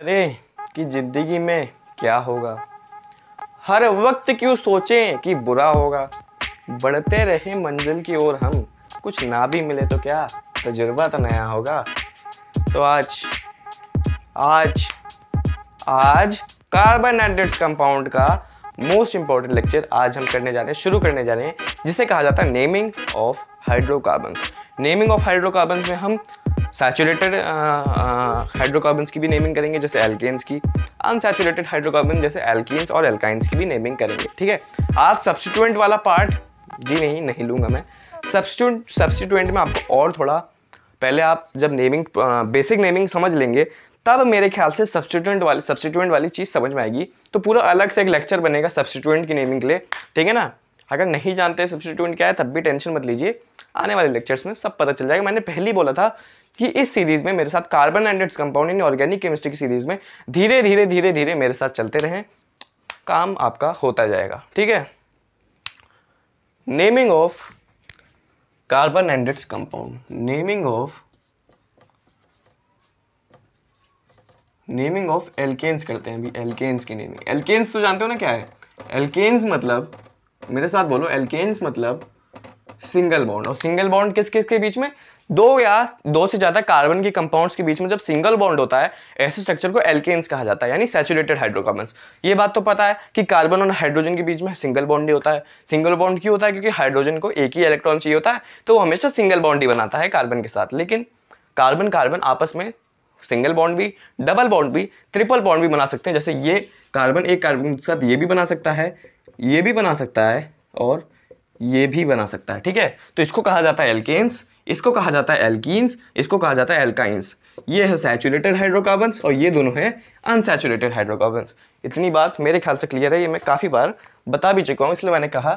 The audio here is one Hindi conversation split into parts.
अरे कि जिंदगी में क्या होगा, हर वक्त क्यों सोचें कि बुरा होगा। बढ़ते रहे मंजिल की ओर हम, कुछ ना भी मिले तो क्या, तजुर्बा तो नया होगा। तो आज आज आज कार्बोहाइड्रेट्स कंपाउंड का मोस्ट इंपॉर्टेंट लेक्चर आज हम शुरू करने जा रहे हैं, जिसे कहा जाता है naming of hydrocarbons. Naming of hydrocarbons में हम सैचुरेटेड हाइड्रोकार्बन्स की भी नेमिंग करेंगे, जैसे एल्केन्स की। अनसैचुरेटेड हाइड्रोकार्बन जैसे एल्कीन्स और एल्काइंस की भी नेमिंग करेंगे। ठीक है, आज सब्स्टिट्यूएंट वाला पार्ट जी नहीं लूंगा मैं। सब्स्टिट्यूएंट में आपको और थोड़ा, पहले आप जब नेमिंग बेसिक नेमिंग समझ लेंगे तब मेरे ख्याल से सब्स्टिट्यूएंट वाली चीज़ समझ में आएगी। तो पूरा अलग से एक लेक्चर बनेगा सब्स्टिट्यूएंट की नेमिंग के लिए, ठीक है ना। अगर नहीं जानते सब्स्टिट्यूएंट क्या है तब भी टेंशन मत लीजिए, आने वाले लेक्चर्स में सब पता चल जाएगा। मैंने पहले ही बोला था कि इस सीरीज़ में मेरे साथ carbohydrates compound in organic chemistry की सीरीज़ में धीरे धीरे मेरे साथ चलते रहें, काम आपका होता जाएगा। ठीक है, naming of carbohydrates compound, naming of alkanes करते हैं अभी। एल्केन्स की नेमिंग, एल्केन्स तो जानते हो ना क्या है। एल्केन्स मतलब, मेरे साथ बोलो, एल्केन्स मतलब सिंगल बॉन्ड। और सिंगल बॉन्ड किस किस के बीच में, दो या दो से ज्यादा कार्बन के कंपाउंड्स के बीच में जब सिंगल बॉन्ड होता है, ऐसे स्ट्रक्चर को एल्केन्स कहा जाता है, यानी सैचुरेटेड हाइड्रोकार्बन्स। ये बात तो पता है कि कार्बन और हाइड्रोजन के बीच में सिंगल बॉन्ड ही होता है। सिंगल बॉन्ड क्यों होता है, क्योंकि हाइड्रोजन को एक ही इलेक्ट्रॉन चाहिए होता है, तो वो हमेशा सिंगल बॉन्ड ही बनाता है कार्बन के साथ। लेकिन कार्बन कार्बन आपस में सिंगल बॉन्ड भी, डबल बॉन्ड भी, ट्रिपल बॉन्ड भी बना सकते हैं। जैसे ये कार्बन एक कार्बन के साथ ये भी बना सकता है, ये भी बना सकता है और ये भी बना सकता है। ठीक है, तो इसको कहा जाता है एल्केन्स, इसको कहा जाता है एल्कीन्स, इसको कहा जाता है एल्काइंस। ये है सैचुरेटेड हाइड्रोकार्बन्स और ये दोनों है अनसैचुरेटेड हाइड्रोकार्बन्स। इतनी बात मेरे ख्याल से क्लियर है, ये मैं काफ़ी बार बता भी चुका हूँ, इसलिए मैंने कहा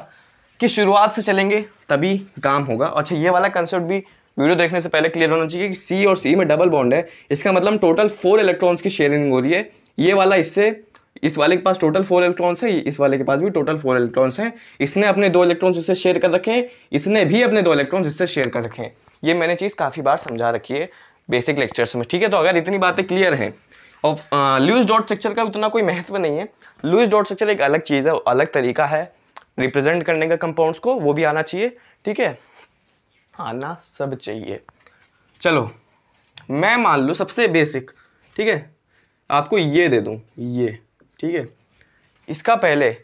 कि शुरुआत से चलेंगे तभी काम होगा। अच्छा, ये वाला कंसेप्ट भी वीडियो देखने से पहले क्लियर होना चाहिए कि सी और सी में डबल बॉन्ड है, इसका मतलब टोटल 4 इलेक्ट्रॉन्स की शेयरिंग हो रही है। ये वाला इससे, इस वाले के पास टोटल 4 इलेक्ट्रॉन्स है, इस वाले के पास भी टोटल 4 इलेक्ट्रॉन्स हैं। इसने अपने 2 इलेक्ट्रॉन्स इससे शेयर कर रखे हैं, इसने भी अपने 2 इलेक्ट्रॉन्स इससे शेयर कर रखे हैं। ये मैंने चीज़ काफ़ी बार समझा रखी है बेसिक लेक्चर्स में। ठीक है, तो अगर इतनी बातें क्लियर हैं, और लुईस डॉट स्ट्रक्चर का उतना कोई महत्व नहीं है। लुईस डॉट स्ट्रक्चर एक अलग चीज़ है, अलग तरीका है रिप्रेजेंट करने का कंपाउंड्स को, वो भी आना चाहिए। ठीक है, आना सब चाहिए। चलो, मैं मान लो सबसे बेसिक, ठीक है, आपको ये दे दूं, ये, ठीक है, इसका पहले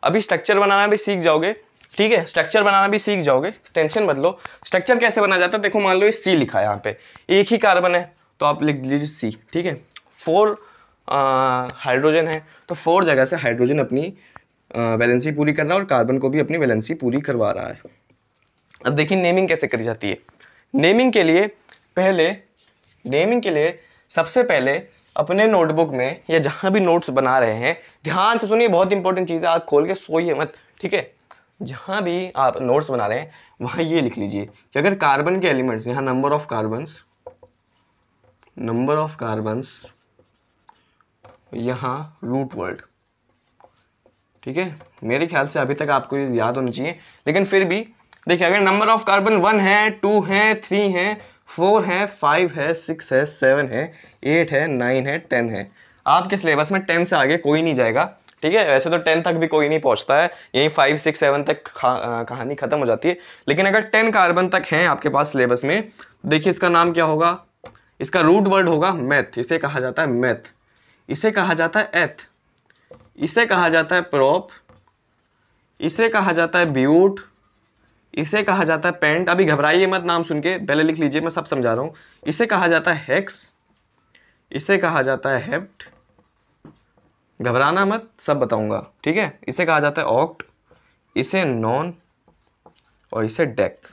अभी स्ट्रक्चर बनाना भी सीख जाओगे। ठीक है, स्ट्रक्चर बनाना भी सीख जाओगे, टेंशन मत लो। स्ट्रक्चर कैसे बना जाता है, देखो मान लो ये सी लिखा है, यहाँ पे एक ही कार्बन है तो आप लिख लीजिए सी। ठीक है, 4 हाइड्रोजन है तो 4 जगह से हाइड्रोजन अपनी वैलेंसी पूरी कर रहा है और कार्बन को भी अपनी वैलेंसी पूरी करवा रहा है। अब देखिए नेमिंग कैसे करी जाती है। नेमिंग के लिए सबसे पहले अपने नोटबुक में या जहाँ भी नोट्स बना रहे हैं, ध्यान से सुनिए, बहुत इंपॉर्टेंट चीज़ है, आँख खोल के सोइए मत। ठीक है, जहाँ भी आप नोट्स बना रहे हैं वहाँ ये लिख लीजिए कि अगर कार्बन के एलिमेंट्स, यहाँ नंबर ऑफ कार्बन्स, यहाँ रूट वर्ड। ठीक है, मेरे ख्याल से अभी तक आपको ये याद होनी चाहिए, लेकिन फिर भी देखिए, अगर नंबर ऑफ कार्बन 1 है, 2 है, 3 है, 4 है, 5 है, 6 है, 7 है, 8 है, 9 है, 10 है। आपके सिलेबस में 10 से आगे कोई नहीं जाएगा। ठीक है, वैसे तो 10 तक भी कोई नहीं पहुंचता है, यही 5, 6, 7 तक कहानी खत्म हो जाती है। लेकिन अगर 10 कार्बन तक हैं आपके पास सिलेबस में, देखिए इसका नाम क्या होगा, इसका रूट वर्ड होगा मैथ। इसे कहा जाता है मैथ, इसे कहा जाता है एथ, इसे कहा जाता है प्रोप, इसे कहा जाता है ब्यूट, इसे कहा जाता है पेंट। अभी घबराइए मत नाम सुन के, पहले लिख लीजिए, मैं सब समझा रहा हूँ। इसे कहा जाता है हेक्स, इसे कहा जाता है हेप्ट, घबराना मत, सब बताऊंगा। ठीक है, इसे कहा जाता है ऑक्ट, इसे नॉन और इसे डेक।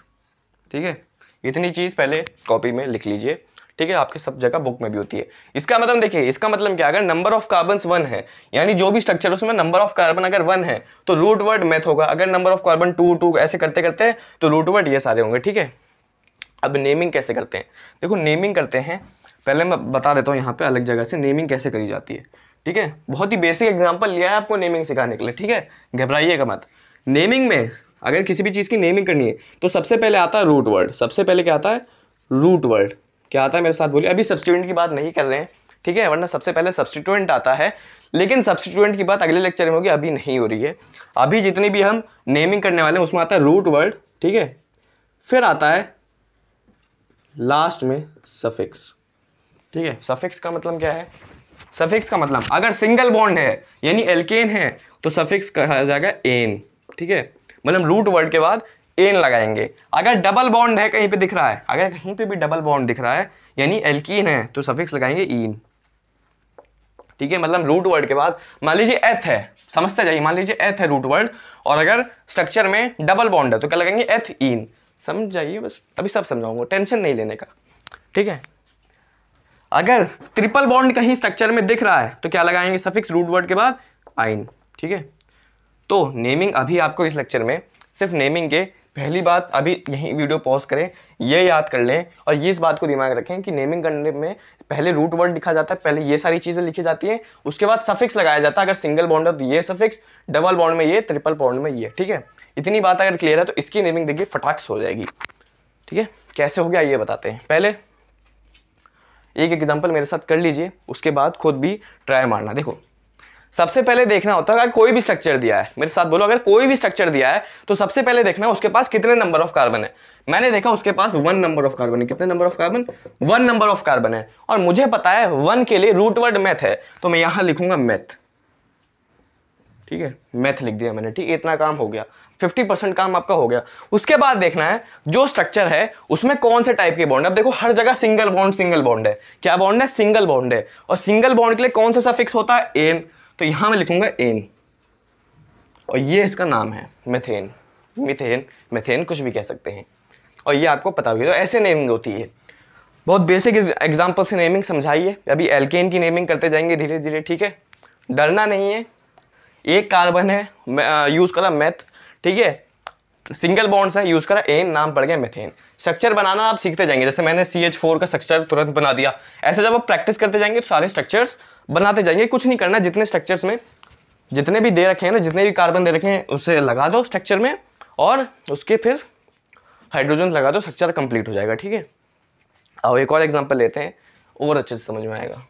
ठीक है, इतनी चीज़ पहले कॉपी में लिख लीजिए। ठीक है, आपके सब जगह बुक में भी होती है। इसका मतलब देखिए, इसका मतलब क्या, अगर नंबर ऑफ कार्बन्स 1 है, यानी जो भी स्ट्रक्चर उसमें नंबर ऑफ कार्बन अगर 1 है तो रूट वर्ड मैथ होगा। अगर नंबर ऑफ कार्बन 2 ऐसे करते करते तो रूट वर्ड ये सारे होंगे। ठीक है, अब नेमिंग कैसे करते हैं, देखो नेमिंग करते हैं, पहले मैं बता देता हूँ यहाँ पे अलग जगह से नेमिंग कैसे करी जाती है। ठीक है, बहुत ही बेसिक एग्जाम्पल लिया है आपको नेमिंग सिखाने के लिए। ठीक है, घबराइएगा मत। नेमिंग में अगर किसी भी चीज़ की नेमिंग करनी है तो सबसे पहले आता है रूट वर्ड। सबसे पहले क्या आता है, रूट वर्ड। क्या आता है, मेरे साथ बोलिए। अभी सब्स्टिट्यूएंट की बात नहीं कर रहे हैं, ठीक है, वरना सबसे पहले सब्स्टिट्यूएंट आता है। लेकिन सब्स्टिट्यूएंट की बात अगले लेक्चर में होगी, अभी नहीं हो रही है। अभी जितनी भी हम नेमिंग करने वाले हैं उसमें आता है रूट वर्ड, ठीक है, फिर आता है लास्ट में सफिक्स, ठीक है। सफिक्स का मतलब क्या है? सफिक्स का मतलब अगर सिंगल बॉन्ड है यानी एल्केन है तो सफिक्स कहा जाएगा एन, ठीक है, मतलब रूट वर्ड के बाद एन लगाएंगे। अगर डबल बॉन्ड है कहीं पे दिख रहा है, अगर कहीं पे भी डबल बॉन्ड दिख रहा है यानी एल्कीन है तो सफिक्स लगाएंगे इन, ठीक है। मतलब रूट वर्ड के बाद मान लीजिए एथ है, समझते जाइए, मान लीजिए एथ है रूट वर्ड और अगर स्ट्रक्चर में डबल बॉन्ड है तो क्या लगाएंगे? एथ इन। समझ जाइए, बस अभी सब समझाऊंगा, टेंशन नहीं लेने का, ठीक है। अगर ट्रिपल बॉन्ड कहीं स्ट्रक्चर में दिख रहा है तो क्या लगाएंगे? सफिक्स रूट वर्ड के बाद आइन, ठीक है। तो नेमिंग अभी आपको इस लेक्चर में सिर्फ नेमिंग के पहली बात, अभी यहीं वीडियो पॉज करें, ये याद कर लें और ये इस बात को दिमाग रखें कि नेमिंग करने में पहले रूट वर्ड लिखा जाता है, पहले ये सारी चीज़ें लिखी जाती हैं, उसके बाद सफिक्स लगाया जाता है। अगर सिंगल बॉन्ड है तो ये सफिक्स, डबल बॉन्ड में ये, ट्रिपल बॉन्ड में ये, ठीक है। इतनी बात अगर क्लियर है तो इसकी नेमिंग देखिए फटाक से हो जाएगी, ठीक है। कैसे हो गया ये बताते हैं। पहले एक एग्जाम्पल मेरे साथ कर लीजिए, उसके बाद खुद भी ट्राई मारना। देखो सबसे पहले देखना होता है अगर कोई भी स्ट्रक्चर दिया है, मेरे साथ बोलो, अगर कोई भी स्ट्रक्चर दिया है तो सबसे पहले देखना है उसके पास कितने नंबर ऑफ कार्बन है। मैंने देखा उसके पास 1 नंबर ऑफ कार्बन है। कितने number of carbon? 1 number of carbon है। और मुझे पता है 1 के लिए रूट वर्ड मैथ है तो मैं यहां लिखूंगा मैथ, ठीक है, मैथ लिख दिया मैंने, ठीक है। इतना काम हो गया, 50% काम आपका हो गया। उसके बाद देखना है जो स्ट्रक्चर है उसमें कौन से टाइप के बॉन्ड है। अब देखो हर जगह सिंगल बॉन्ड है। क्या बॉन्ड है? सिंगल बॉन्ड है। और सिंगल बॉन्ड के लिए कौन सा सफिक्स होता है? एन। तो यहां मैं लिखूंगा एन और ये इसका नाम है मेथेन, मीथेन, मेथेन, कुछ भी कह सकते हैं। और ये आपको पता भी है। तो ऐसे नेमिंग होती है। बहुत बेसिक एग्जाम्पल से नेमिंग समझाइए। अभी एल्केन की नेमिंग करते जाएंगे धीरे धीरे, ठीक है, डरना नहीं है। एक कार्बन है, यूज करा मेथ, ठीक है, सिंगल बॉन्ड है, यूज करा एन, नाम पड़ गया मेथेन। स्ट्रक्चर बनाना आप सीखते जाएंगे, जैसे मैंने CH4 का स्ट्रक्चर तुरंत बना दिया। ऐसे जब आप प्रैक्टिस करते जाएंगे तो सारे स्ट्रक्चर्स बनाते जाएंगे। कुछ नहीं करना, जितने स्ट्रक्चर्स में जितने भी दे रखे हैं ना, जितने भी कार्बन दे रखे हैं उसे लगा दो स्ट्रक्चर में और उसके फिर हाइड्रोजन लगा दो, स्ट्रक्चर कंप्लीट हो जाएगा, ठीक है। आओ एक और एग्जांपल लेते हैं और अच्छे से समझ में आएगा।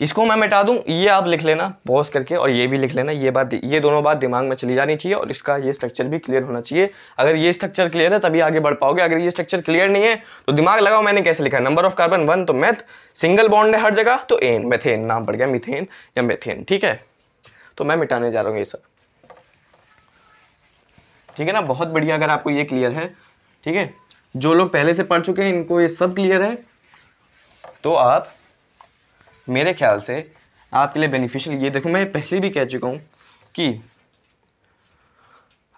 इसको मैं मिटा दूं, ये आप लिख लेना पॉज करके और ये भी लिख लेना। ये दोनों बात दिमाग में चली जानी चाहिए और इसका ये स्ट्रक्चर भी क्लियर होना चाहिए। अगर ये स्ट्रक्चर क्लियर है तभी आगे बढ़ पाओगे। अगर ये स्ट्रक्चर क्लियर नहीं है तो दिमाग लगाओ मैंने कैसे लिखा है। नंबर ऑफ कार्बन 1 तो मैथ, सिंगल बॉन्ड है हर जगह तो एन, मेथेन, नाम पड़ गया मीथेन या मेथेन, ठीक है। तो मैं मिटाने जा रहा हूँ ये सब, ठीक है ना। बहुत बढ़िया, अगर आपको ये क्लियर है, ठीक है। जो लोग पहले से पढ़ चुके हैं इनको ये सब क्लियर है तो आप मेरे ख्याल से आपके लिए बेनिफिशियल। ये देखो मैं पहले भी कह चुका हूँ कि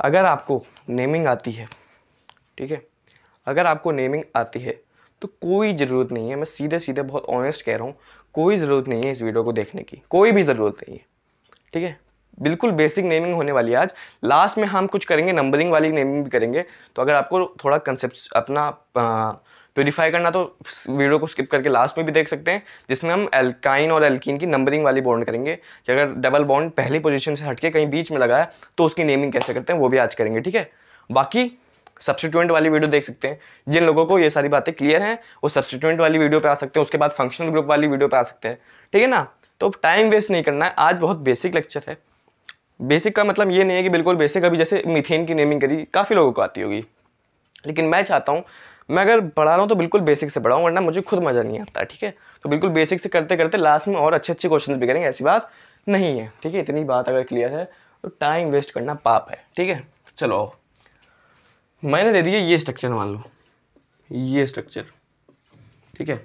अगर आपको नेमिंग आती है, ठीक है, अगर आपको नेमिंग आती है तो कोई ज़रूरत नहीं है, मैं सीधे सीधे बहुत ऑनेस्ट कह रहा हूँ, कोई ज़रूरत नहीं है इस वीडियो को देखने की, कोई भी ज़रूरत नहीं है, ठीक है। बिल्कुल बेसिक नेमिंग होने वाली है आज। लास्ट में हम कुछ करेंगे, नंबरिंग वाली नेमिंग भी करेंगे। तो अगर आपको थोड़ा कंसेप्ट अपना प्योरीफाई करना तो वीडियो को स्किप करके लास्ट में भी देख सकते हैं, जिसमें हम एल्काइन और एल्कीन की नंबरिंग वाली बॉन्ड करेंगे कि अगर डबल बॉन्ड पहली पोजीशन से हटके कहीं बीच में लगाया तो उसकी नेमिंग कैसे करते हैं, वो भी आज करेंगे, ठीक है। बाकी सब्स्टिट्यूएंट वाली वीडियो देख सकते हैं। जिन लोगों को ये सारी बातें क्लियर हैं वो सब्स्टिट्यूएंट वाली वीडियो पे आ सकते हैं, उसके बाद फंक्शनल ग्रुप वाली वीडियो पे आ सकते हैं, ठीक है ना। तो टाइम वेस्ट नहीं करना है, आज बहुत बेसिक लेक्चर है। बेसिक का मतलब ये नहीं है कि बिल्कुल बेसिक, अभी जैसे मीथेन की नेमिंग करी काफ़ी लोगों को आती होगी, लेकिन मैं चाहता हूँ मैं अगर पढ़ा रहा हूँ तो बिल्कुल बेसिक से पढ़ाऊँ, वरना मुझे खुद मज़ा नहीं आता, ठीक है। तो बिल्कुल बेसिक से करते करते लास्ट में और अच्छे अच्छे क्वेश्चन भी करेंगे, ऐसी बात नहीं है, ठीक है। इतनी बात अगर क्लियर है तो टाइम वेस्ट करना पाप है, ठीक है। चलो मैंने दे दिया ये स्ट्रक्चर, मान लो ये स्ट्रक्चर, ठीक है,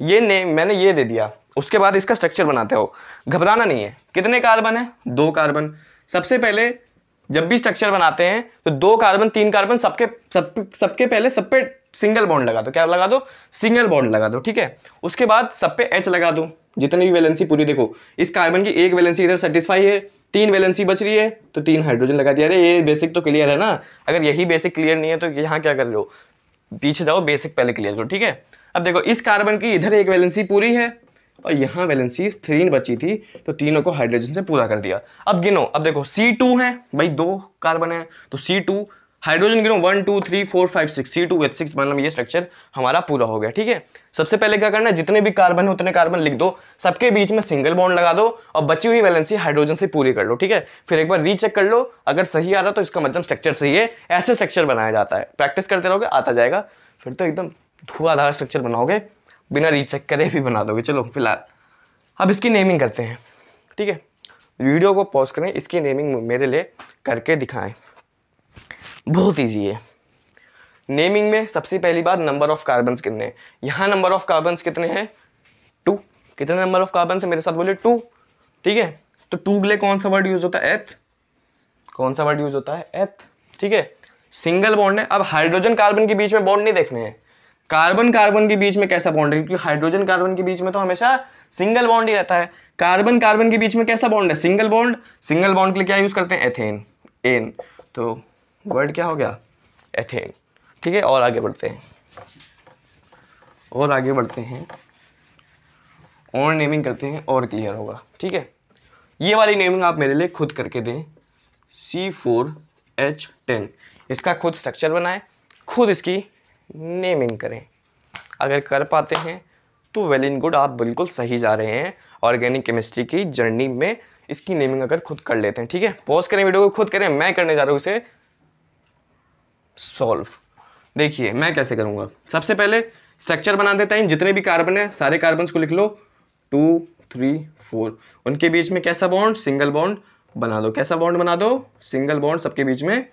ये नेम मैंने ये दे दिया। उसके बाद इसका स्ट्रक्चर बनाते हो, घबराना नहीं है। कितने कार्बन है? 2 कार्बन। सबसे पहले जब भी स्ट्रक्चर बनाते हैं तो 2 कार्बन 3 कार्बन सबके पहले सब पे सिंगल बॉन्ड लगा दो। क्या लगा दो? सिंगल बॉन्ड लगा दो, ठीक है। उसके बाद सब पे H लगा दो, जितनी भी वैलेंसी पूरी। देखो इस कार्बन की एक वैलेंसी इधर सेटिस्फाई है, 3 वैलेंसी बच रही है तो 3 हाइड्रोजन लगा दिया। अरे ये बेसिक तो क्लियर है ना। अगर यही बेसिक क्लियर नहीं है तो यहाँ क्या कर रहे हो, पीछे जाओ, बेसिक पहले क्लियर करो, ठीक है। अब देखो इस कार्बन की इधर एक वैलेंसी पूरी है और यहाँ वैलेंसी 3 बची थी तो तीनों को हाइड्रोजन से पूरा कर दिया। अब गिनो, अब देखो C2 है भाई, 2 कार्बन है तो C2 हाइड्रोजन गिनो 1 2 3 4 5 6 C2H6 मतलब ये स्ट्रक्चर हमारा पूरा हो गया। ठीक है, सबसे पहले क्या करना है, जितने भी कार्बन है उतने कार्बन लिख दो, सबके बीच में सिंगल बॉन्ड लगा दो और बची हुई वैलेंसी हाइड्रोजन से पूरी कर लो। ठीक है, फिर एक बार रीचेक कर लो, अगर सही आ रहा तो इसका मतलब स्ट्रक्चर सही है। ऐसे स्ट्रक्चर बनाया जाता है, प्रैक्टिस करते रहोगे आता जाएगा, फिर तो एकदम धुआंधार स्ट्रक्चर बनाओगे, बिना रीचेक करे भी बना दोगे। चलो फिलहाल अब इसकी नेमिंग करते हैं। ठीक है, वीडियो को पॉज करें, इसकी नेमिंग मेरे लिए करके दिखाएं, बहुत ईजी है। नेमिंग में सबसे पहली बात नंबर ऑफ कार्बन्स कितने हैं। यहाँ नंबर ऑफ कार्बन्स कितने हैं, 2। कितने नंबर ऑफ कार्बन्स है, मेरे साथ बोले 2। ठीक है, तो 2 के लिए कौन सा वर्ड यूज होता है, एथ। कौन सा वर्ड यूज होता है, एथ। ठीक है, सिंगल बॉन्ड है। अब हाइड्रोजन कार्बन के बीच में बॉन्ड नहीं देखने हैं, कार्बन कार्बन के बीच में कैसा बॉन्ड है, क्योंकि हाइड्रोजन कार्बन के बीच में तो हमेशा सिंगल बॉन्ड ही रहता है। कार्बन कार्बन के बीच में कैसा बॉन्ड है, सिंगल बॉन्ड। सिंगल बॉन्ड के लिए क्या यूज करते हैं, एथेन, एन। तो वर्ड क्या हो गया, एथेन। ठीक है, और आगे बढ़ते हैं, और नेमिंग करते हैं और क्लियर होगा। ठीक है, ये वाली नेमिंग आप मेरे लिए खुद करके दें, C4H10। इसका खुद स्ट्रक्चर बनाएं, खुद इसकी नेमिंग करें। अगर कर पाते हैं तो वेल इन गुड, आप बिल्कुल सही जा रहे हैं ऑर्गेनिक केमिस्ट्री की जर्नी में। इसकी नेमिंग अगर खुद कर लेते हैं, ठीक है, पॉज करें, वीडियो को खुद करें, मैं करने जा रहा हूँ इसे सॉल्व। देखिए मैं कैसे करूँगा, सबसे पहले स्ट्रक्चर बना देता हूँ। जितने भी कार्बन है सारे कार्बन को लिख लो, 2 3 4, उनके बीच में कैसा बॉन्ड, सिंगल बॉन्ड बना दो। कैसा बॉन्ड बना दो, सिंगल बॉन्ड सबके बीच में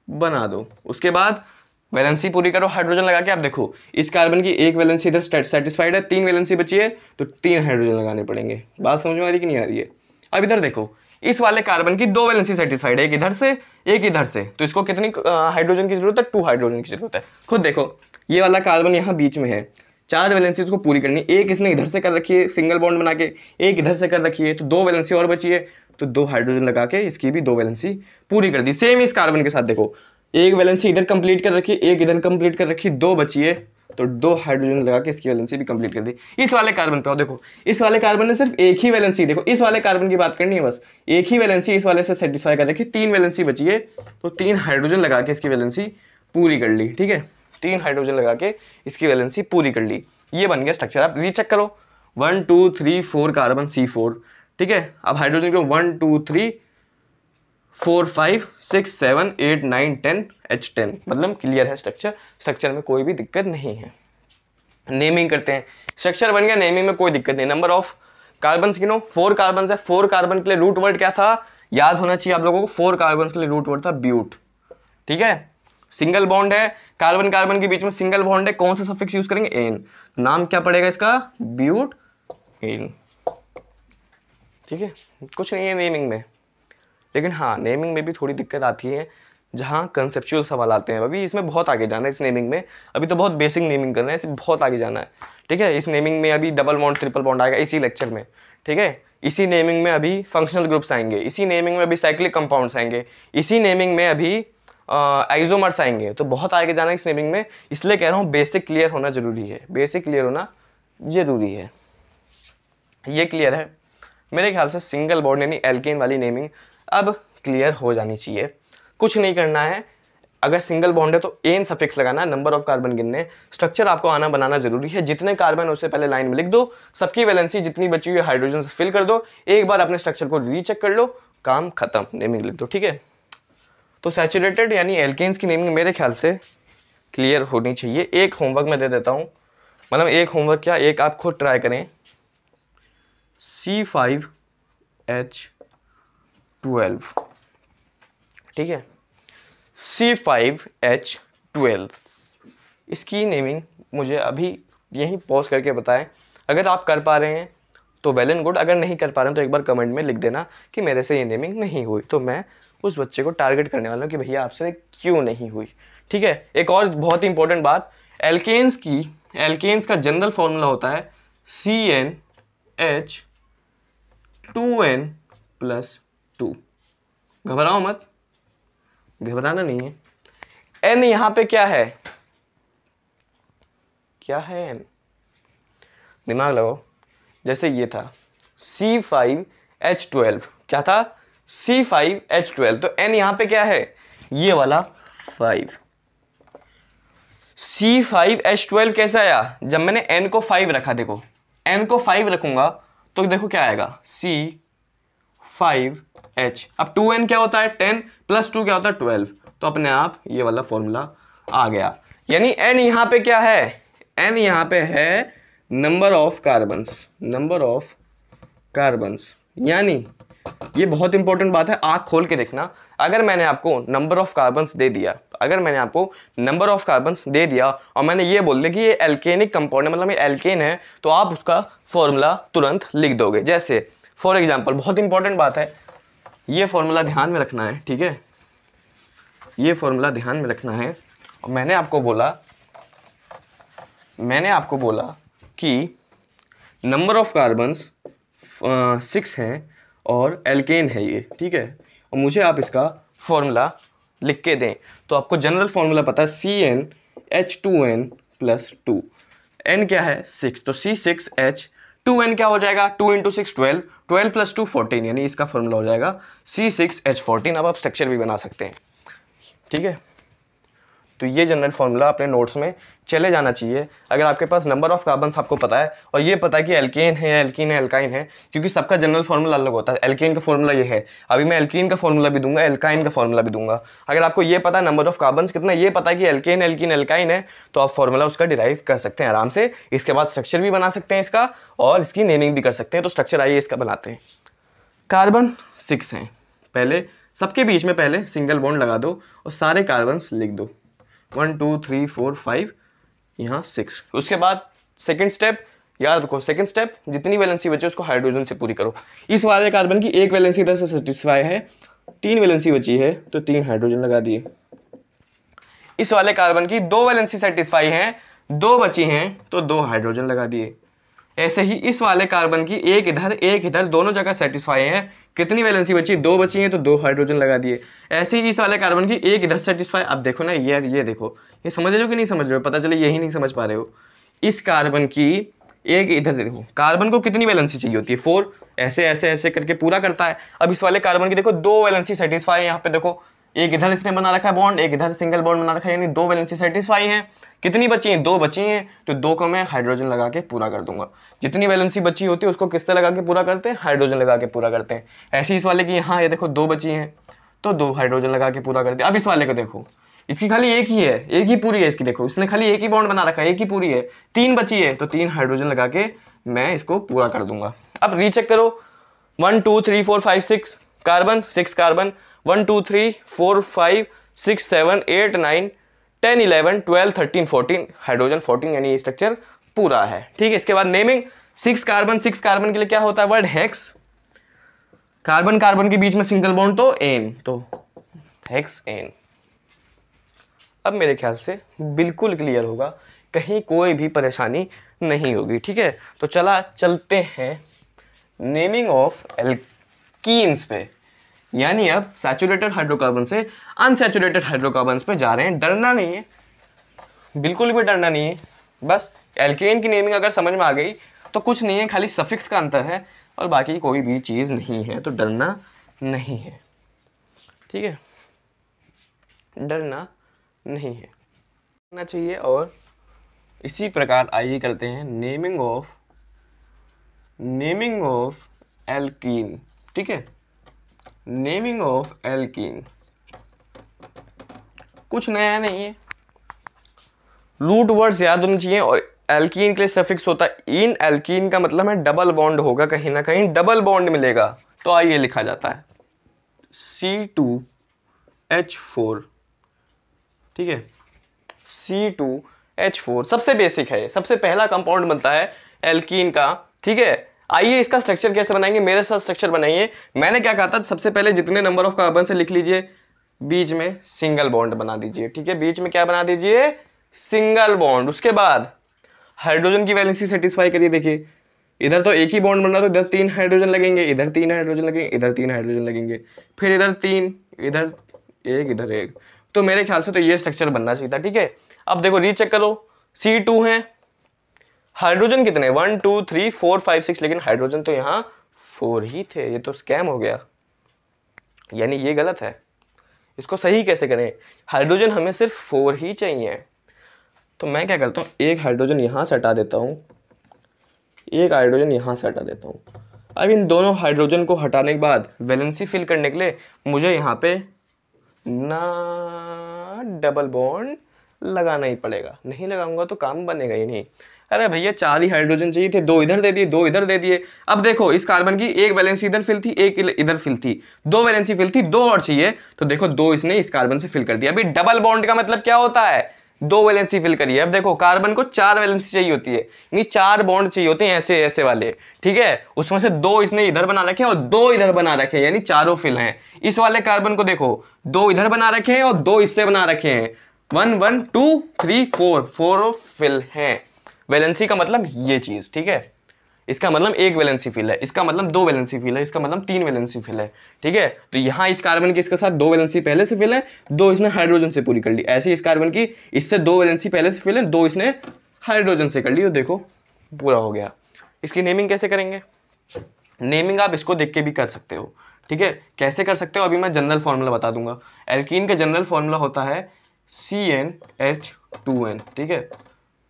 बना दो। उसके बाद वैलेंसी पूरी करो हाइड्रोजन लगा के। आप देखो इस कार्बन की एक वैलेंसी इधर सेटिस्फाइड है, 3 वैलेंसी बची है, तो 3 हाइड्रोजन लगाने पड़ेंगे। बात समझ में आ रही कि नहीं आ रही है। अब इधर देखो, इस वाले कार्बन की 2 वैलेंसी सेटिस्फाइड है, एक इधर से एक इधर से, तो इसको कितनी हाइड्रोजन की जरूरत है, 2 हाइड्रोजन की जरूरत है। खुद देखो ये वाला कार्बन यहाँ बीच में है, 4 वैलेंसी उसको पूरी करनी, एक इसने इधर से कर रखी है सिंगल बॉन्ड बना के, एक इधर से कर रखी है, तो 2 वैलेंसी और बची है, तो 2 हाइड्रोजन लगा के इसकी भी 2 वैलेंसी पूरी कर दी। सेम इस कार्बन के साथ देखो, एक वैलेंसी इधर कंप्लीट कर रखी, एक इधर कंप्लीट कर रखी, 2 बची है, तो 2 हाइड्रोजन लगा के इसकी वैलेंसी भी कंप्लीट कर दी। इस वाले कार्बन पे आओ, देखो इस वाले कार्बन ने सिर्फ एक ही वैलेंसी, देखो इस वाले कार्बन की बात करनी है बस, एक ही वैलेंसी इस वाले से सेटिस्फाई कर रखी, 3 वैलेंसी बची है, तो 3 हाइड्रोजन लगा के इसकी वैलेंसी पूरी कर ली। ठीक है, 3 हाइड्रोजन लगा के इसकी वैलेंसी पूरी कर ली। ये बन गया स्ट्रक्चर। आप रीचेक करो, 1 2 3 4 कार्बन C4। ठीक है, अब हाइड्रोजन को 1 2 3 4 5 6 7 8 9 10 H10, मतलब क्लियर है स्ट्रक्चर। स्ट्रक्चर में कोई भी दिक्कत नहीं है। नेमिंग करते हैं, स्ट्रक्चर बन गया, नेमिंग में कोई दिक्कत नहीं। नंबर ऑफ कार्बन गिनो, 4 कार्बन है, 4 कार्बन के लिए रूट वर्ड क्या था, याद होना चाहिए आप लोगों को, 4 कार्बन के लिए रूट वर्ड था ब्यूट। ठीक है, सिंगल बॉन्ड है, कार्बन कार्बन के बीच में सिंगल बॉन्ड है, कौन सा सफिक्स यूज करेंगे, एन। नाम क्या पड़ेगा इसका, ब्यूट एन। ठीक है, कुछ नहीं है नेमिंग में, लेकिन हाँ नेमिंग में भी थोड़ी दिक्कत आती है जहाँ कंसेप्चुअल सवाल आते हैं। अभी इसमें बहुत आगे जाना है इस नेमिंग में, अभी तो बहुत बेसिक नेमिंग करना है, इसमें बहुत आगे जाना है। ठीक है, इस नेमिंग में अभी डबल बॉन्ड ट्रिपल बॉन्ड आएगा इसी लेक्चर में। ठीक है, इसी नेमिंग में अभी फंक्शनल ग्रुप्स आएंगे, इसी नेमिंग में अभी साइक्लिक कंपाउंड्स आएंगे, इसी नेमिंग में अभी आइसोमर्स आएंगे, तो बहुत आगे जाना है इस नेमिंग में। इसलिए कह रहा हूँ बेसिक क्लियर होना जरूरी है, बेसिक क्लियर होना जरूरी है। ये क्लियर है मेरे ख्याल से, सिंगल बॉन्ड यानी एल्केन वाली नेमिंग अब क्लियर हो जानी चाहिए। कुछ नहीं करना है, अगर सिंगल बॉन्ड है तो एन सफिक्स लगाना, नंबर ऑफ कार्बन गिनने, स्ट्रक्चर आपको आना बनाना जरूरी है। जितने कार्बन उससे पहले लाइन में लिख दो, सबकी वैलेंसी जितनी बची हुई हाइड्रोजन से फिल कर दो, एक बार अपने स्ट्रक्चर को रीचेक कर लो, काम खत्म, नेमिंग लिख दो। ठीक है, तो सैचुरेटेड यानी एल्केन्स की नेमिंग मेरे ख्याल से क्लियर होनी चाहिए। एक होमवर्क मैं दे देता हूँ, मतलब एक होमवर्क क्या, एक आप खुद ट्राई करें, C5H12। ठीक है, C5H12 इसकी नेमिंग मुझे अभी यहीं पॉज करके बताएं। अगर आप कर पा रहे हैं तो वेल एंड गुड, अगर नहीं कर पा रहे हैं तो एक बार कमेंट में लिख देना कि मेरे से ये नेमिंग नहीं हुई, तो मैं उस बच्चे को टारगेट करने वाला हूँ कि भैया आपसे क्यों नहीं हुई। ठीक है, एक और बहुत ही इंपॉर्टेंट बात, एल्केन्स का जनरल फॉर्मूला होता है CnH2n+2। घबराओ मत, घबराना नहीं है। एन यहाँ पे क्या है, क्या है एन, दिमाग लगाओ। जैसे ये था C5H12, क्या था C5H12, तो एन यहाँ पे क्या है, ये वाला 5। C5H12 कैसे आया? जब मैंने n को 5 रखा, देखो n को 5 रखूंगा तो देखो क्या आएगा, C5H। अब 2n क्या होता है 10 + 2 क्या होता है 12, तो अपने आप ये वाला फॉर्मूला आ गया। यानी n यहाँ पे क्या है, n यहाँ पे है नंबर ऑफ कार्बन्स। यानी ये बहुत इंपॉर्टेंट बात है, आंख खोल के देखना। अगर मैंने आपको नंबर ऑफ कार्बन्स दे दिया, और मैंने ये बोल दिया कि ये एल्केनिक कंपाउंड है, मतलब ये एल्केन है, तो आप उसका फॉर्मूला तुरंत लिख दोगे। जैसे फॉर एग्जांपल, बहुत इंपॉर्टेंट बात है, ये फॉर्मूला ध्यान में रखना है, ठीक है, ये फॉर्मूला ध्यान में रखना है। और मैंने आपको बोला कि नंबर ऑफ कार्बन्स 6 हैं और एल्केन है ये, ठीक है, और मुझे आप इसका फॉर्मूला लिख के दें तो आपको जनरल फॉर्मूला पता है, CnH2n + 2। n क्या है 6, तो C6H, 2n क्या हो जाएगा 2 × 6 12, 12 + 2 14, यानी इसका फॉर्मूला हो जाएगा C6H14। अब आप स्ट्रक्चर भी बना सकते हैं, ठीक है। तो ये जनरल फॉर्मूला अपने नोट्स में चले जाना चाहिए। अगर आपके पास नंबर ऑफ कार्बन्स आपको पता है और ये पता है कि एल्केन है, एल्कीन है, एल्काइन है, क्योंकि सबका जनरल फॉर्मूला अलग होता है। एल्केन का फॉर्मूला ये है, अभी मैं एल्कीन का फॉर्मूला भी दूंगा, एल्काइन का फॉर्मूला भी दूंगा। अगर आपको ये पता है नंबर ऑफ कार्बन्स कितना, ये पता है कि एल्केन, एल्कीन, एल्काइन है, तो आप फॉर्मूला उसका डिराइव कर सकते हैं आराम से। इसके बाद स्ट्रक्चर भी बना सकते हैं इसका और इसकी नेमिंग भी कर सकते हैं। तो स्ट्रक्चर आइए इसका बनाते हैं। कार्बन 6 हैं, पहले सबके बीच में पहले सिंगल बॉन्ड लगा दो और सारे कार्बन्स लिख दो, 1 2 3 4 5, यहाँ 6। उसके बाद सेकंड स्टेप याद रखो, सेकंड स्टेप जितनी वैलेंसी बचे उसको हाइड्रोजन से पूरी करो। इस वाले कार्बन की एक वैलेंसी इधर से सेटिस्फाई है, 3 वैलेंसी बची है तो 3 हाइड्रोजन लगा दिए। इस वाले कार्बन की 2 वैलेंसी सेटिस्फाई है, 2 बची हैं तो 2 हाइड्रोजन लगा दिए। ऐसे ही इस वाले कार्बन की एक इधर दोनों जगह सेटिस्फाई है, कितनी वैलेंसी बची, 2 बची हैं तो 2 हाइड्रोजन लगा दिए। ऐसे ही इस वाले कार्बन की एक इधर सेटिस्फाई। अब देखो ना, ये देखो, ये समझ रहे हो कि नहीं समझ रहे हो, पता चले यही नहीं समझ पा रहे हो। इस कार्बन की एक इधर देखो, कार्बन को कितनी वैलेंसी चाहिए होती है 4, ऐसे ऐसे ऐसे करके पूरा करता है। अब इस वाले कार्बन की देखो 2 वैलेंसी सेटिस्फाई है, यहाँ पे देखो एक इधर इसने बना रखा है बॉन्ड, एक इधर सिंगल बॉन्ड बना रखा है, यानी 2 वैलेंसी सेटिस्फाई हैं। कितनी बची हैं, 2 बची हैं, तो 2 को मैं हाइड्रोजन लगा के पूरा कर दूंगा। जितनी वैलेंसी बची होती है उसको किससे लगा के पूरा करते हैं, हाइड्रोजन लगा के पूरा करते हैं। ऐसे इस वाले की यहाँ ये देखो 2 बची हैं तो 2 हाइड्रोजन लगा के पूरा करते हैं। अब इस वाले को देखो, इसकी खाली एक ही है, एक ही पूरी है इसकी, देखो इसने खाली एक ही बॉन्ड बना रखा है, एक ही पूरी है, 3 बची है तो 3 हाइड्रोजन लगा के मैं इसको पूरा कर दूंगा। अब रीचेक करो, 1 2 3 4 5 6 कार्बन, 6 कार्बन, 1 2 3 4 5 6 7 8 9 10 11 12 13 14 हाइड्रोजन 14, यानी ये स्ट्रक्चर पूरा है, ठीक है। इसके बाद नेमिंग, 6 कार्बन के लिए क्या होता है वर्ड, हेक्स। कार्बन कार्बन के बीच में सिंगल बॉन्ड तो एन, तो हेक्स एन। अब मेरे ख्याल से बिल्कुल क्लियर होगा, कहीं कोई भी परेशानी नहीं होगी, ठीक है। तो चलते हैं नेमिंग ऑफ एल्कीन्स पे, यानी अब सैचुरेटेड हाइड्रोकार्बन से अनसैचुरेटेड हाइड्रोकार्बन्स पे जा रहे हैं। डरना नहीं है, बिल्कुल भी डरना नहीं है। बस एल्केन की नेमिंग अगर समझ में आ गई तो कुछ नहीं है, खाली सफिक्स का अंतर है और बाकी कोई भी चीज़ नहीं है, तो डरना नहीं है, ठीक है, डरना नहीं है, करना चाहिए। और इसी प्रकार आइए करते हैं नेमिंग ऑफ एल्कीन, ठीक है। नेमिंग ऑफ एल्कीन कुछ नया नहीं है, रूट वर्ड्स याद होने चाहिए। और एल्कीन के लिए सफिक्स होता है इन, एल्कीन का मतलब है डबल बॉन्ड होगा, कहीं ना कहीं डबल बॉन्ड मिलेगा, तो आइए लिखा जाता है C2H4, ठीक है, C2H4 सबसे बेसिक है, सबसे पहला कंपाउंड बनता है एल्कीन का, ठीक है। आइए इसका स्ट्रक्चर कैसे बनाएंगे, मेरे साथ स्ट्रक्चर बनाइए। मैंने क्या कहा था, सबसे पहले जितने नंबर ऑफ कार्बन से लिख लीजिए, बीच में सिंगल बॉन्ड बना दीजिए, ठीक है, बीच में क्या बना दीजिए, सिंगल बॉन्ड। उसके बाद हाइड्रोजन की वैलेंसी सेटिस्फाई करिए, देखिए इधर तो एक ही बॉन्ड बन रहा, तो इधर 3 हाइड्रोजन लगेंगे, इधर 3 हाइड्रोजन लगेंगे, इधर 3 हाइड्रोजन लगेंगे, फिर इधर 3, इधर 1, इधर 1। तो मेरे ख्याल से तो ये स्ट्रक्चर बनना चाहिए था, ठीक है। अब देखो रीचेक करो, C2 है, हाइड्रोजन कितने 1 2 3 4 5 6, लेकिन हाइड्रोजन तो यहाँ 4 ही थे, ये तो स्कैम हो गया, यानी ये गलत है, इसको सही कैसे करें? हाइड्रोजन हमें सिर्फ 4 ही चाहिए, तो मैं क्या करता हूँ, एक हाइड्रोजन यहाँ से हटा देता हूँ, एक हाइड्रोजन यहाँ से हटा देता हूँ। अब इन दोनों हाइड्रोजन को हटाने के बाद वैलेंसी फिल करने के लिए मुझे यहाँ पे ना डबल बॉन्ड लगाना ही पड़ेगा, नहीं लगाऊंगा तो काम बनेगा ही नहीं। अरे भैया 4 ही हाइड्रोजन चाहिए थे, 2 इधर दे दिए, 2 इधर दे दिए। अब देखो इस कार्बन की एक वैलेंसी इधर फिल थी, एक इधर फिल थी, 2 वैलेंसी फिल थी, 2 और चाहिए, तो देखो 2 इसने इस कार्बन से फिल कर दिया। अभी डबल बॉन्ड का मतलब क्या होता है? 2 वैलेंसी फिल करिए। अब देखो कार्बन को 4 वैलेंसी चाहिए होती है, यानी 4 बॉन्ड चाहिए होते हैं ऐसे ऐसे वाले, ठीक है। उसमें से 2 इसने इधर बना रखे और 2 इधर बना रखे हैं, यानी चारों फिल हैं। इस वाले कार्बन को देखो 2 इधर बना रखे हैं और 2 इससे बना रखे हैं, 1 1 2 3 4, 4 फिल हैं। वैलेंसी का मतलब ये चीज, ठीक है। इसका मतलब एक वैलेंसी फिल है, इसका मतलब 2 वैलेंसी फिल है, इसका मतलब 3 वैलेंसी फिल है, ठीक है। तो यहाँ इस कार्बन की इसके साथ 2 वैलेंसी पहले से फिल है, 2 इसने हाइड्रोजन से पूरी कर ली। ऐसे इस कार्बन की इससे 2 वैलेंसी पहले से फिल है, 2 इसने हाइड्रोजन से कर ली, तो देखो पूरा हो गया। इसकी नेमिंग कैसे करेंगे? नेमिंग आप इसको देख के भी कर सकते हो, ठीक है। कैसे कर सकते हो अभी मैं जनरल फॉर्मूला बता दूंगा। एल्कीन का जनरल फॉर्मूला होता है CnH2n, ठीक है।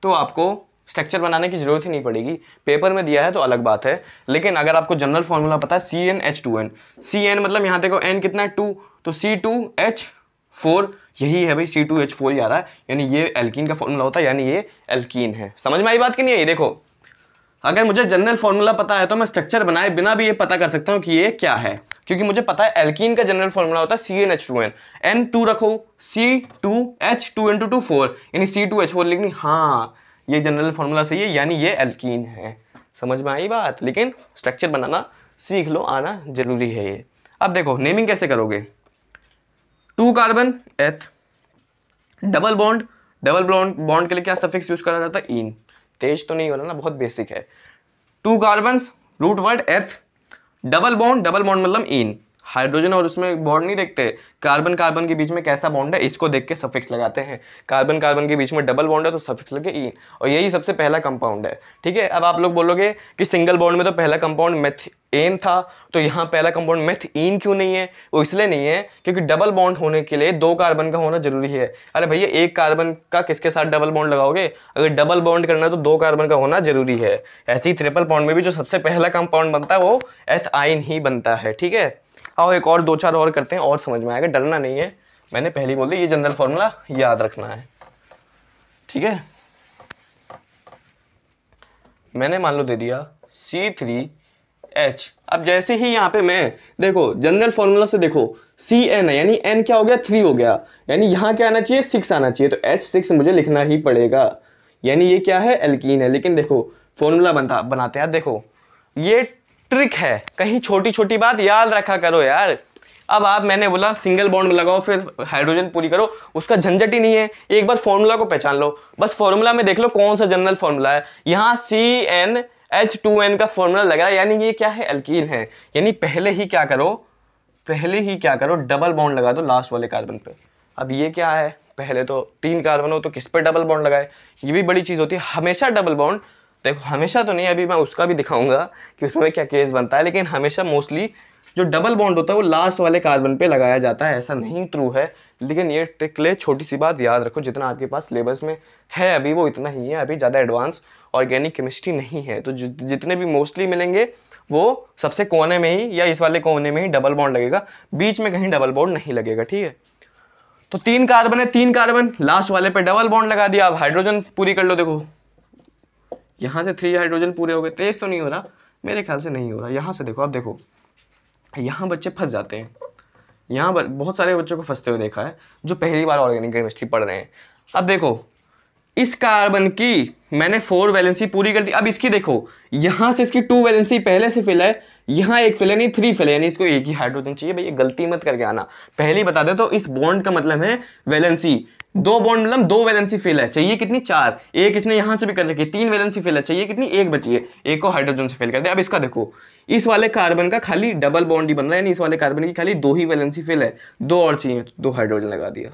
तो आपको स्ट्रक्चर बनाने की जरूरत ही नहीं पड़ेगी, पेपर में दिया है तो अलग बात है, लेकिन अगर आपको जनरल फॉर्मूला पता है CnH2n, Cn मतलब यहाँ देखो n कितना है 2, तो C2H4, यही है भाई C2H4 ही आ रहा है, यानी ये एल्कीन का फॉर्मूला होता है, यानी ये एल्कीन है। समझ में आई बात कि नहीं आई? देखो अगर मुझे जनरल फॉर्मूला पता है तो मैं स्ट्रक्चर बनाए बिना भी ये पता कर सकता हूँ कि ये क्या है, क्योंकि मुझे पता है एल्कीन का जनरल फॉर्मूला होता है CnH2n, N2 रखो, C2H2n2 4, यानी C2H4 लिखनी। हाँ ये जनरल फॉर्मूला सही है, यानी ये एल्कीन है। समझ में आई बात? लेकिन स्ट्रक्चर बनाना सीख लो, आना जरूरी है ये। अब देखो नेमिंग कैसे करोगे। 2 कार्बन एथ, डबल बॉन्ड, डबल बॉन्ड के लिए क्या सफिक्स यूज करा जाता है? इन। तेज तो नहीं हो रहा ना, बहुत बेसिक है। 2 कार्बन्स, रूट वर्ड एथ, डबल बॉन्ड मतलब इन। हाइड्रोजन और उसमें बॉन्ड नहीं देखते, कार्बन कार्बन के बीच में कैसा बॉन्ड है इसको देख के सफिक्स लगाते हैं। कार्बन कार्बन के बीच में डबल बॉन्ड है तो सफिक्स लगे इन, और यही सबसे पहला कंपाउंड है, ठीक है। अब आप लोग बोलोगे कि सिंगल बॉन्ड में तो पहला कंपाउंड मेथेन था, तो यहाँ पहला कंपाउंड मेथीन क्यों नहीं है? वो इसलिए नहीं है क्योंकि डबल बॉन्ड होने के लिए 2 कार्बन का होना जरूरी है। अरे भैया एक कार्बन का किसके साथ डबल बॉन्ड लगाओगे? अगर डबल बॉन्ड करना है तो 2 कार्बन का होना जरूरी है। ऐसे ही ट्रिपल बॉन्ड में भी जो सबसे पहला कंपाउंड बनता है वो एथाइन ही बनता है, ठीक है। आओ एक और 2-4 और करते हैं और समझ में आएगा, डरना नहीं है। मैंने पहले बोल दिया ये जनरल फॉर्मूला याद रखना है, ठीक है। मैंने मान लो दे दिया C3H। अब जैसे ही यहाँ पे मैं देखो जनरल फॉर्मूला से देखो Cn है, यानी n क्या हो गया? 3 हो गया, यानी यहाँ क्या आना चाहिए? 6 आना चाहिए, तो H6 मुझे लिखना ही पड़ेगा, यानी ये क्या है? एल्कीन है। लेकिन देखो फॉर्मूला बनाते हैं, देखो ये ट्रिक है, कहीं छोटी छोटी बात याद रखा करो यार। अब आप मैंने बोला सिंगल बॉन्ड में लगाओ फिर हाइड्रोजन पूरी करो, उसका झंझट ही नहीं है। एक बार फॉर्मूला को पहचान लो, बस फॉर्मूला में देख लो कौन सा जनरल फॉर्मूला है। यहाँ CnH2n का फॉर्मूला लग रहा है, यानी ये क्या है? एल्कीन है। यानी पहले ही क्या करो, डबल बॉन्ड लगा दो लास्ट वाले कार्बन पे। अब ये क्या है? पहले तो 3 कार्बन हो तो किस पे डबल बॉन्ड लगाए? ये भी बड़ी चीज होती है, हमेशा डबल बॉन्ड, देखो हमेशा तो नहीं, अभी मैं उसका भी दिखाऊंगा कि उसमें क्या केस बनता है, लेकिन हमेशा मोस्टली जो डबल बॉन्ड होता है वो लास्ट वाले कार्बन पे लगाया जाता है। ऐसा नहीं ट्रू है, लेकिन ये ट्रिक ले छोटी सी बात याद रखो, जितना आपके पास सिलेबस में है अभी वो इतना ही है, अभी ज़्यादा एडवांस ऑर्गेनिक केमिस्ट्री नहीं है। तो जितने भी मोस्टली मिलेंगे वो सबसे कोने में ही या इस वाले कोने में ही डबल बॉन्ड लगेगा, बीच में कहीं डबल बॉन्ड नहीं लगेगा, ठीक है। तो 3 कार्बन है, 3 कार्बन लास्ट वाले पे डबल बॉन्ड लगा दिया। अब हाइड्रोजन पूरी कर लो, देखो यहाँ से 3 हाइड्रोजन पूरे हो गए। तेज तो नहीं हो रहा, मेरे ख्याल से नहीं हो रहा। यहाँ से देखो, अब देखो यहाँ बच्चे फंस जाते हैं, यहाँ बहुत सारे बच्चों को फंसते हुए देखा है जो पहली बार ऑर्गेनिक केमिस्ट्री पढ़ रहे हैं। अब देखो इस कार्बन की मैंने 4 वैलेंसी पूरी कर दी। अब इसकी देखो यहाँ से इसकी 2 वैलेंसी पहले से फिल है, यहाँ एक फिल है, नहीं 3 फिल है, यानी इसको एक ही हाइड्रोजन चाहिए। भैया गलती मत करके आना, पहले ही बता दे। तो इस बॉन्ड का मतलब है वैलेंसी, 2 बॉन्ड मतलब 2 वैलेंसी फिल है, चाहिए कितनी? 4। एक इसने यहाँ से भी कर रखी, 3 वैलेंसी फिल है, चाहिए कितनी? 1 बची है, एक को हाइड्रोजन से फिल कर दे। अब इसका देखो इस वाले कार्बन का खाली डबल बॉन्ड ही बन रहा है, यानी इस वाले कार्बन की खाली 2 ही वैलेंसी फिल है, 2 और चाहिए, 2 हाइड्रोजन लगा दिया।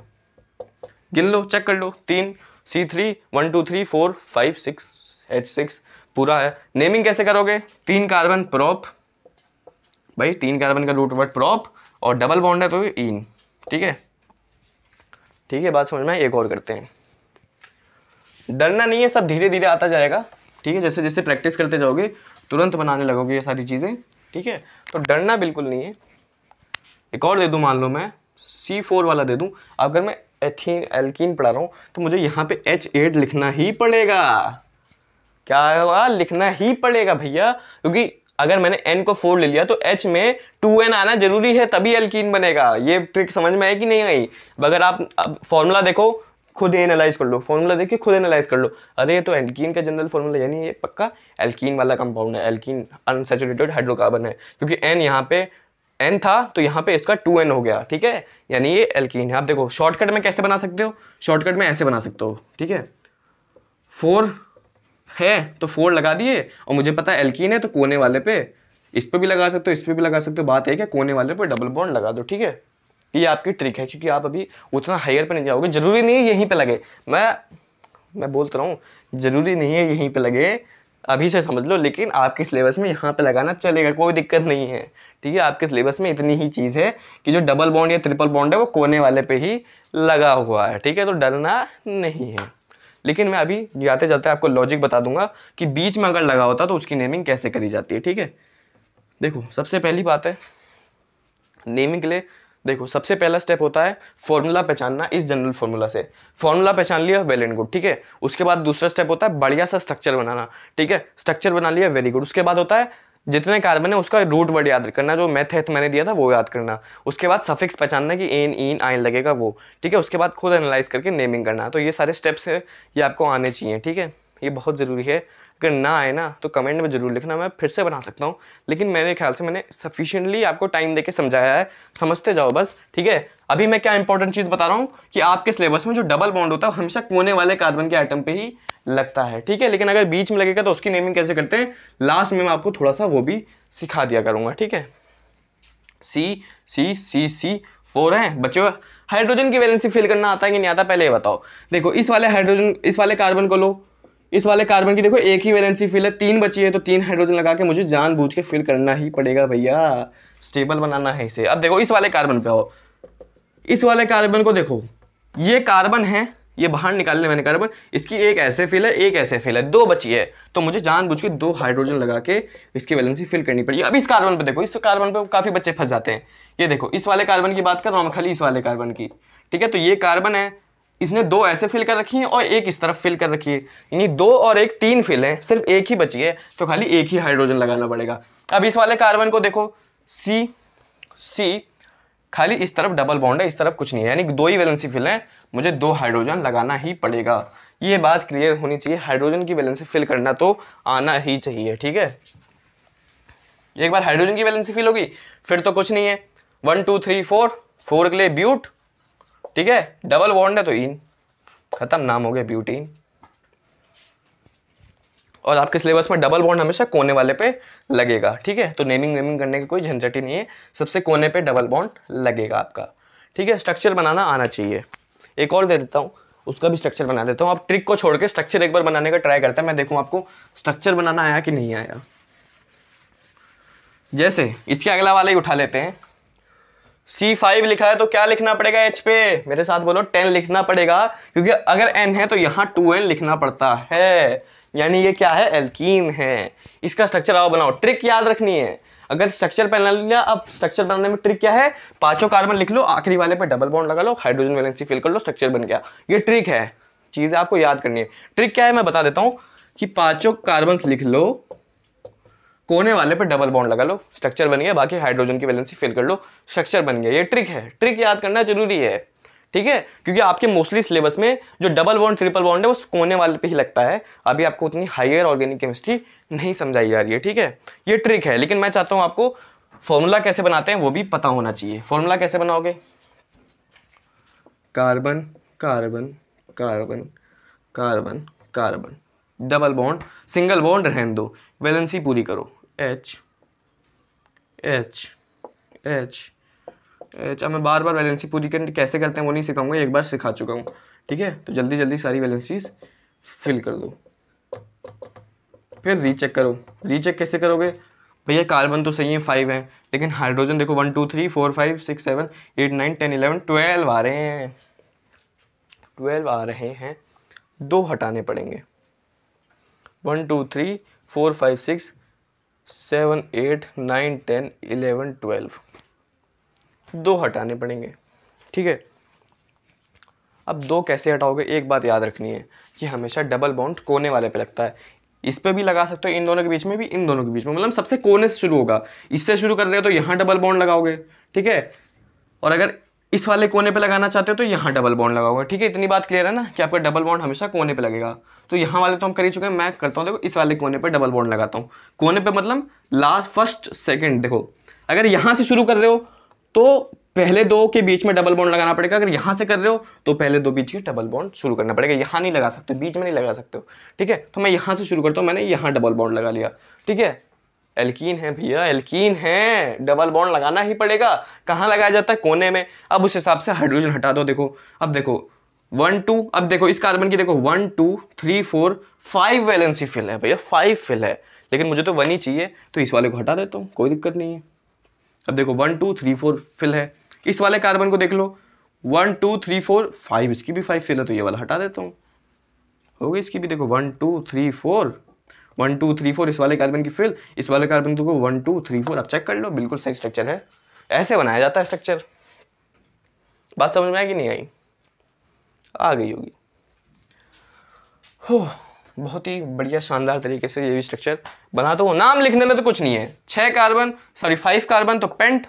गिन लो, चेक कर लो, 3 C3 1 2 3 4 5 6 H6 पूरा है। नेमिंग कैसे करोगे? 3 कार्बन प्रोप, भाई 3 कार्बन का रूट वर्ड प्रोप, और डबल बॉन्ड है तो इन, ठीक है। ठीक है, बात समझ में आई। एक और करते हैं। डरना नहीं है, सब धीरे धीरे आता जाएगा, ठीक है। जैसे जैसे प्रैक्टिस करते जाओगे तुरंत बनाने लगोगे ये सारी चीज़ें, ठीक है। तो डरना बिल्कुल नहीं है। एक और दे दूँ, मान लो मैं C4 वाला दे दूँ, अगर मैं एथीन एल्कीन पढ़ा रहा हूँ तो मुझे यहाँ पे H8 लिखना ही पड़ेगा। क्या होगा, लिखना ही पड़ेगा भैया, क्योंकि अगर मैंने N को 4 ले लिया तो H में 2N आना जरूरी है, तभी एल्कीन बनेगा। ये ट्रिक समझ में आई कि नहीं आई? अगर आप अब फॉर्मूला देखो, खुद एनालाइज कर लो, फॉर्मूला देखिए खुद एनालाइज कर लो। अरे ये तो एल्कीन का जनरल फॉर्मूला, यानी ये पक्का एल्कीन वाला कंपाउंड है, एल्कीन अनसैचुरेटेड हाइड्रोकार्बन है, क्योंकि N यहाँ पे N था तो यहाँ पे इसका 2N हो गया, ठीक है, यानी ये एल्कीन है। आप देखो शॉर्टकट में कैसे बना सकते हो, शॉर्टकट में ऐसे बना सकते हो, ठीक है। 4 है तो 4 लगा दिए, और मुझे पता है एल्कीन है तो कोने वाले पे इस पे भी लगा सकते हो, इस पे भी लगा सकते हो। बात है क्या, कोने वाले पे डबल बॉन्ड लगा दो, ठीक है। ये आपकी ट्रिक है, क्योंकि आप अभी उतना हायर पे नहीं जाओगे, जरूरी नहीं है यहीं पे लगे। मैं बोलता रहा हूँ, जरूरी नहीं है यहीं पे लगे, अभी से समझ लो। लेकिन आपके सिलेबस में यहाँ पे लगाना चलेगा, कोई दिक्कत नहीं है, ठीक है। आपके सिलेबस में इतनी ही चीज़ है कि जो डबल बॉन्ड या ट्रिपल बॉन्ड है वो कोने वाले पे ही लगा हुआ है, ठीक है। तो डरना नहीं है। लेकिन मैं अभी जाते जाते आपको लॉजिक बता दूंगा कि बीच में अगर लगा होता तो उसकी नेमिंग कैसे करी जाती है, ठीक है। देखो सबसे पहली बात है नेमिंग के लिए, देखो सबसे पहला स्टेप होता है फॉर्मूला पहचानना। इस जनरल फॉर्मूला से फॉर्मूला पहचान लिया, वेल एंड गुड, ठीक है। उसके बाद दूसरा स्टेप होता है बढ़िया सा स्ट्रक्चर बनाना, ठीक है। स्ट्रक्चर बना लिया, वेरी गुड। उसके बाद होता है जितने कार्बन है उसका रूट वर्ड याद करना, जो मैथ मैंने दिया था वो याद करना। उसके बाद सफिक्स पहचानना कि एन इन आइन लगेगा वो, ठीक है। उसके बाद खुद एनालाइज करके नेमिंग करना। तो ये सारे स्टेप्स है, ये आपको आने चाहिए, ठीक है। ये बहुत ज़रूरी है, अगर ना आए ना तो कमेंट में जरूर लिखना, मैं फिर से बना सकता हूँ। लेकिन मेरे ख्याल से मैंने सफिशिएंटली आपको टाइम देके समझाया है, समझते जाओ बस, ठीक है। अभी मैं क्या इंपॉर्टेंट चीज़ बता रहा हूँ कि आपके सिलेबस में जो डबल बॉन्ड होता है हमेशा कोने वाले कार्बन के आइटम पे ही लगता है, ठीक है। लेकिन अगर बीच में लगेगा तो उसकी नेमिंग कैसे करते हैं, लास्ट में मैं आपको थोड़ा सा वो भी सिखा दिया करूँगा, ठीक है। C4 है बच्चों। हाइड्रोजन की वैलेंसी फिल करना आता है कि नहीं आता, पहले ये बताओ। देखो इस वाले हाइड्रोजन, इस वाले कार्बन को लो, इस वाले कार्बन की देखो एक ही वैलेंसी फिल है, 3 बची है, तो 3 हाइड्रोजन लगा के मुझे जानबूझ के फिल करना ही पड़ेगा भैया, स्टेबल बनाना है इसे। अब देखो इस वाले कार्बन पे आओ, इस वाले कार्बन को देखो, ये कार्बन है, ये बाहर निकाल ले मैंने कार्बन, इसकी एक ऐसे फिल है, एक ऐसे फिल है, 2 बची है, तो मुझे जानबूझ के 2 हाइड्रोजन लगा के इसकी वैलेंसी फिल करनी पड़ेगी। अब इस कार्बन पे देखो, इस कार्बन पे काफी बच्चे फंस जाते हैं। ये देखो इस वाले कार्बन की बात कर रहा हूँ मैं, खाली इस वाले कार्बन की, ठीक है। तो ये कार्बन है, इसने 2 ऐसे फिल कर रखी है और एक इस तरफ फिल कर रखी है, यानी 2 और 1 3 फिल है, सिर्फ एक ही बची है, तो खाली एक ही हाइड्रोजन लगाना पड़ेगा। अब इस वाले कार्बन को देखो, सी खाली इस तरफ डबल बॉन्ड है, इस तरफ कुछ नहीं है, यानी 2 ही वैलेंसी फिल है, मुझे 2 हाइड्रोजन लगाना ही पड़ेगा। ये बात क्लियर होनी चाहिए, हाइड्रोजन की वैलेंसी फिल करना तो आना ही चाहिए, ठीक है। एक बार हाइड्रोजन की वैलेंसी फिल होगी फिर तो कुछ नहीं है, 1 2 3 4 के लिए ब्यूट, ठीक है, डबल बॉन्ड है तो इन, खत्म, नाम हो गया ब्यूटीन। और आपके सिलेबस में डबल बॉन्ड हमेशा कोने वाले पे लगेगा, ठीक है। तो नेमिंग करने की कोई झंझट ही नहीं है, सबसे कोने पे डबल बॉन्ड लगेगा आपका, ठीक है। स्ट्रक्चर बनाना आना चाहिए। एक और दे देता हूँ, उसका भी स्ट्रक्चर बना देता हूँ। आप ट्रिक को छोड़ के स्ट्रक्चर एक बार बनाने का ट्राई करते हैं, मैं देखूँ आपको स्ट्रक्चर बनाना आया कि नहीं आया। जैसे इसके अगला वाला ही उठा लेते हैं, C5 लिखा है तो क्या लिखना पड़ेगा H पे, मेरे साथ बोलो 10 लिखना पड़ेगा, क्योंकि अगर N है तो यहाँ 2N लिखना पड़ता है, यानी ये क्या है, एल्कीन है। इसका स्ट्रक्चर आओ बनाओ, ट्रिक याद रखनी है। अगर स्ट्रक्चर पहले लिया, अब स्ट्रक्चर बनाने में ट्रिक क्या है, 5 कार्बन लिख लो, आखिरी वाले पे डबल बॉन्ड लगा लो, हाइड्रोजन वैलेंसी फिल कर लो, स्ट्रक्चर बन गया। ये ट्रिक है, चीजें आपको याद करनी है। ट्रिक क्या है मैं बता देता हूँ कि 5 कार्बन लिख लो, कोने वाले पे डबल बॉन्ड लगा लो, स्ट्रक्चर बन गया, बाकी हाइड्रोजन की वैलेंसी फिल कर लो, स्ट्रक्चर बन गया। ये ट्रिक है, ट्रिक याद करना जरूरी है, ठीक है। क्योंकि आपके मोस्टली सिलेबस में जो डबल बॉन्ड ट्रिपल बॉन्ड है वो कोने वाले पे ही लगता है, अभी आपको उतनी हायर ऑर्गेनिक केमिस्ट्री नहीं समझाई जा रही है, ठीक है। ये ट्रिक है, लेकिन मैं चाहता हूँ आपको फॉर्मूला कैसे बनाते हैं वो भी पता होना चाहिए। फॉर्मूला कैसे बनाओगे, carbon carbon carbon carbon carbon, double bond single bond रहने दो, वैलेंसी पूरी करो, H H H H। अब मैं बार बार वैलेंसी पूरी करने कैसे करते हैं वो नहीं सिखाऊंगा, एक बार सिखा चुका हूँ, ठीक है। तो जल्दी जल्दी सारी वैलेंसीज फिल कर दो, फिर रीचेक करो। रीचेक कैसे करोगे भैया, कार्बन तो सही है 5 है, लेकिन हाइड्रोजन देखो 1 2 3 4 5 6 7 8 9 10 11 12 आ रहे हैं, 12 आ रहे हैं, 2 हटाने पड़ेंगे। 1 2 3 4 5 6 7 8 9 10 11 12, 2 हटाने पड़ेंगे। ठीक है, अब 2 कैसे हटाओगे, एक बात याद रखनी है कि हमेशा डबल बॉन्ड कोने वाले पे लगता है। इस पे भी लगा सकते हो, इन दोनों के बीच में भी, इन दोनों के बीच में, मतलब सबसे कोने से शुरू होगा। इससे शुरू कर रहे हो तो यहाँ डबल बॉन्ड लगाओगे, ठीक है, और अगर इस वाले कोने पे लगाना चाहते हो तो यहाँ डबल बॉन्ड लगाओगे। ठीक है, इतनी बात क्लियर है ना कि आपका डबल बॉन्ड हमेशा कोने पे लगेगा। तो यहाँ वाले तो हम कर ही चुके हैं, मैं करता हूँ, देखो इस वाले कोने पे डबल बॉन्ड लगाता हूँ। कोने पे मतलब लास्ट फर्स्ट सेकंड। देखो अगर यहाँ से शुरू कर रहे हो तो पहले 2 के बीच में डबल बॉन्ड लगाना पड़ेगा। अगर यहाँ से कर रहे हो तो पहले 2 बीच की डबल बॉन्ड शुरू करना पड़ेगा। यहाँ नहीं लगा सकते, बीच में नहीं लगा सकते हो। ठीक है, तो मैं यहाँ से शुरू करता हूँ, मैंने यहाँ डबल बॉन्ड लगा लिया। ठीक है, एल्कीन है भैया, एल्कीन है, डबल बॉन्ड लगाना ही पड़ेगा। कहाँ लगाया जाता है, कोने में। अब उस हिसाब से हाइड्रोजन हटा दो। देखो अब देखो 1 2, अब देखो इस कार्बन की देखो 1 2 3 4 5 वैलेंसी फिल है भैया, 5 फिल है, लेकिन मुझे तो 1 ही चाहिए, तो इस वाले को हटा देता हूँ, कोई दिक्कत नहीं है। अब देखो 1 2 3 4 फिल है। इस वाले कार्बन को देख लो 1 2 3 4 5, इसकी भी 5 फिल है, तो ये वाला हटा देता हूँ, हो गई इसकी भी। देखो 1 2 3 4 1 2 3 4 इस वाले कार्बन की फिल, इस वाले कार्बन को 1 2 3 4। अब चेक कर लो, बिल्कुल सही स्ट्रक्चर है। ऐसे बनाया जाता है स्ट्रक्चर। बात समझ में आई कि नहीं आई? आ गई होगी। हो, बहुत ही बढ़िया शानदार तरीके से ये भी स्ट्रक्चर बना दो। नाम लिखने में तो कुछ नहीं है, 6 कार्बन सॉरी 5 कार्बन तो पेंट,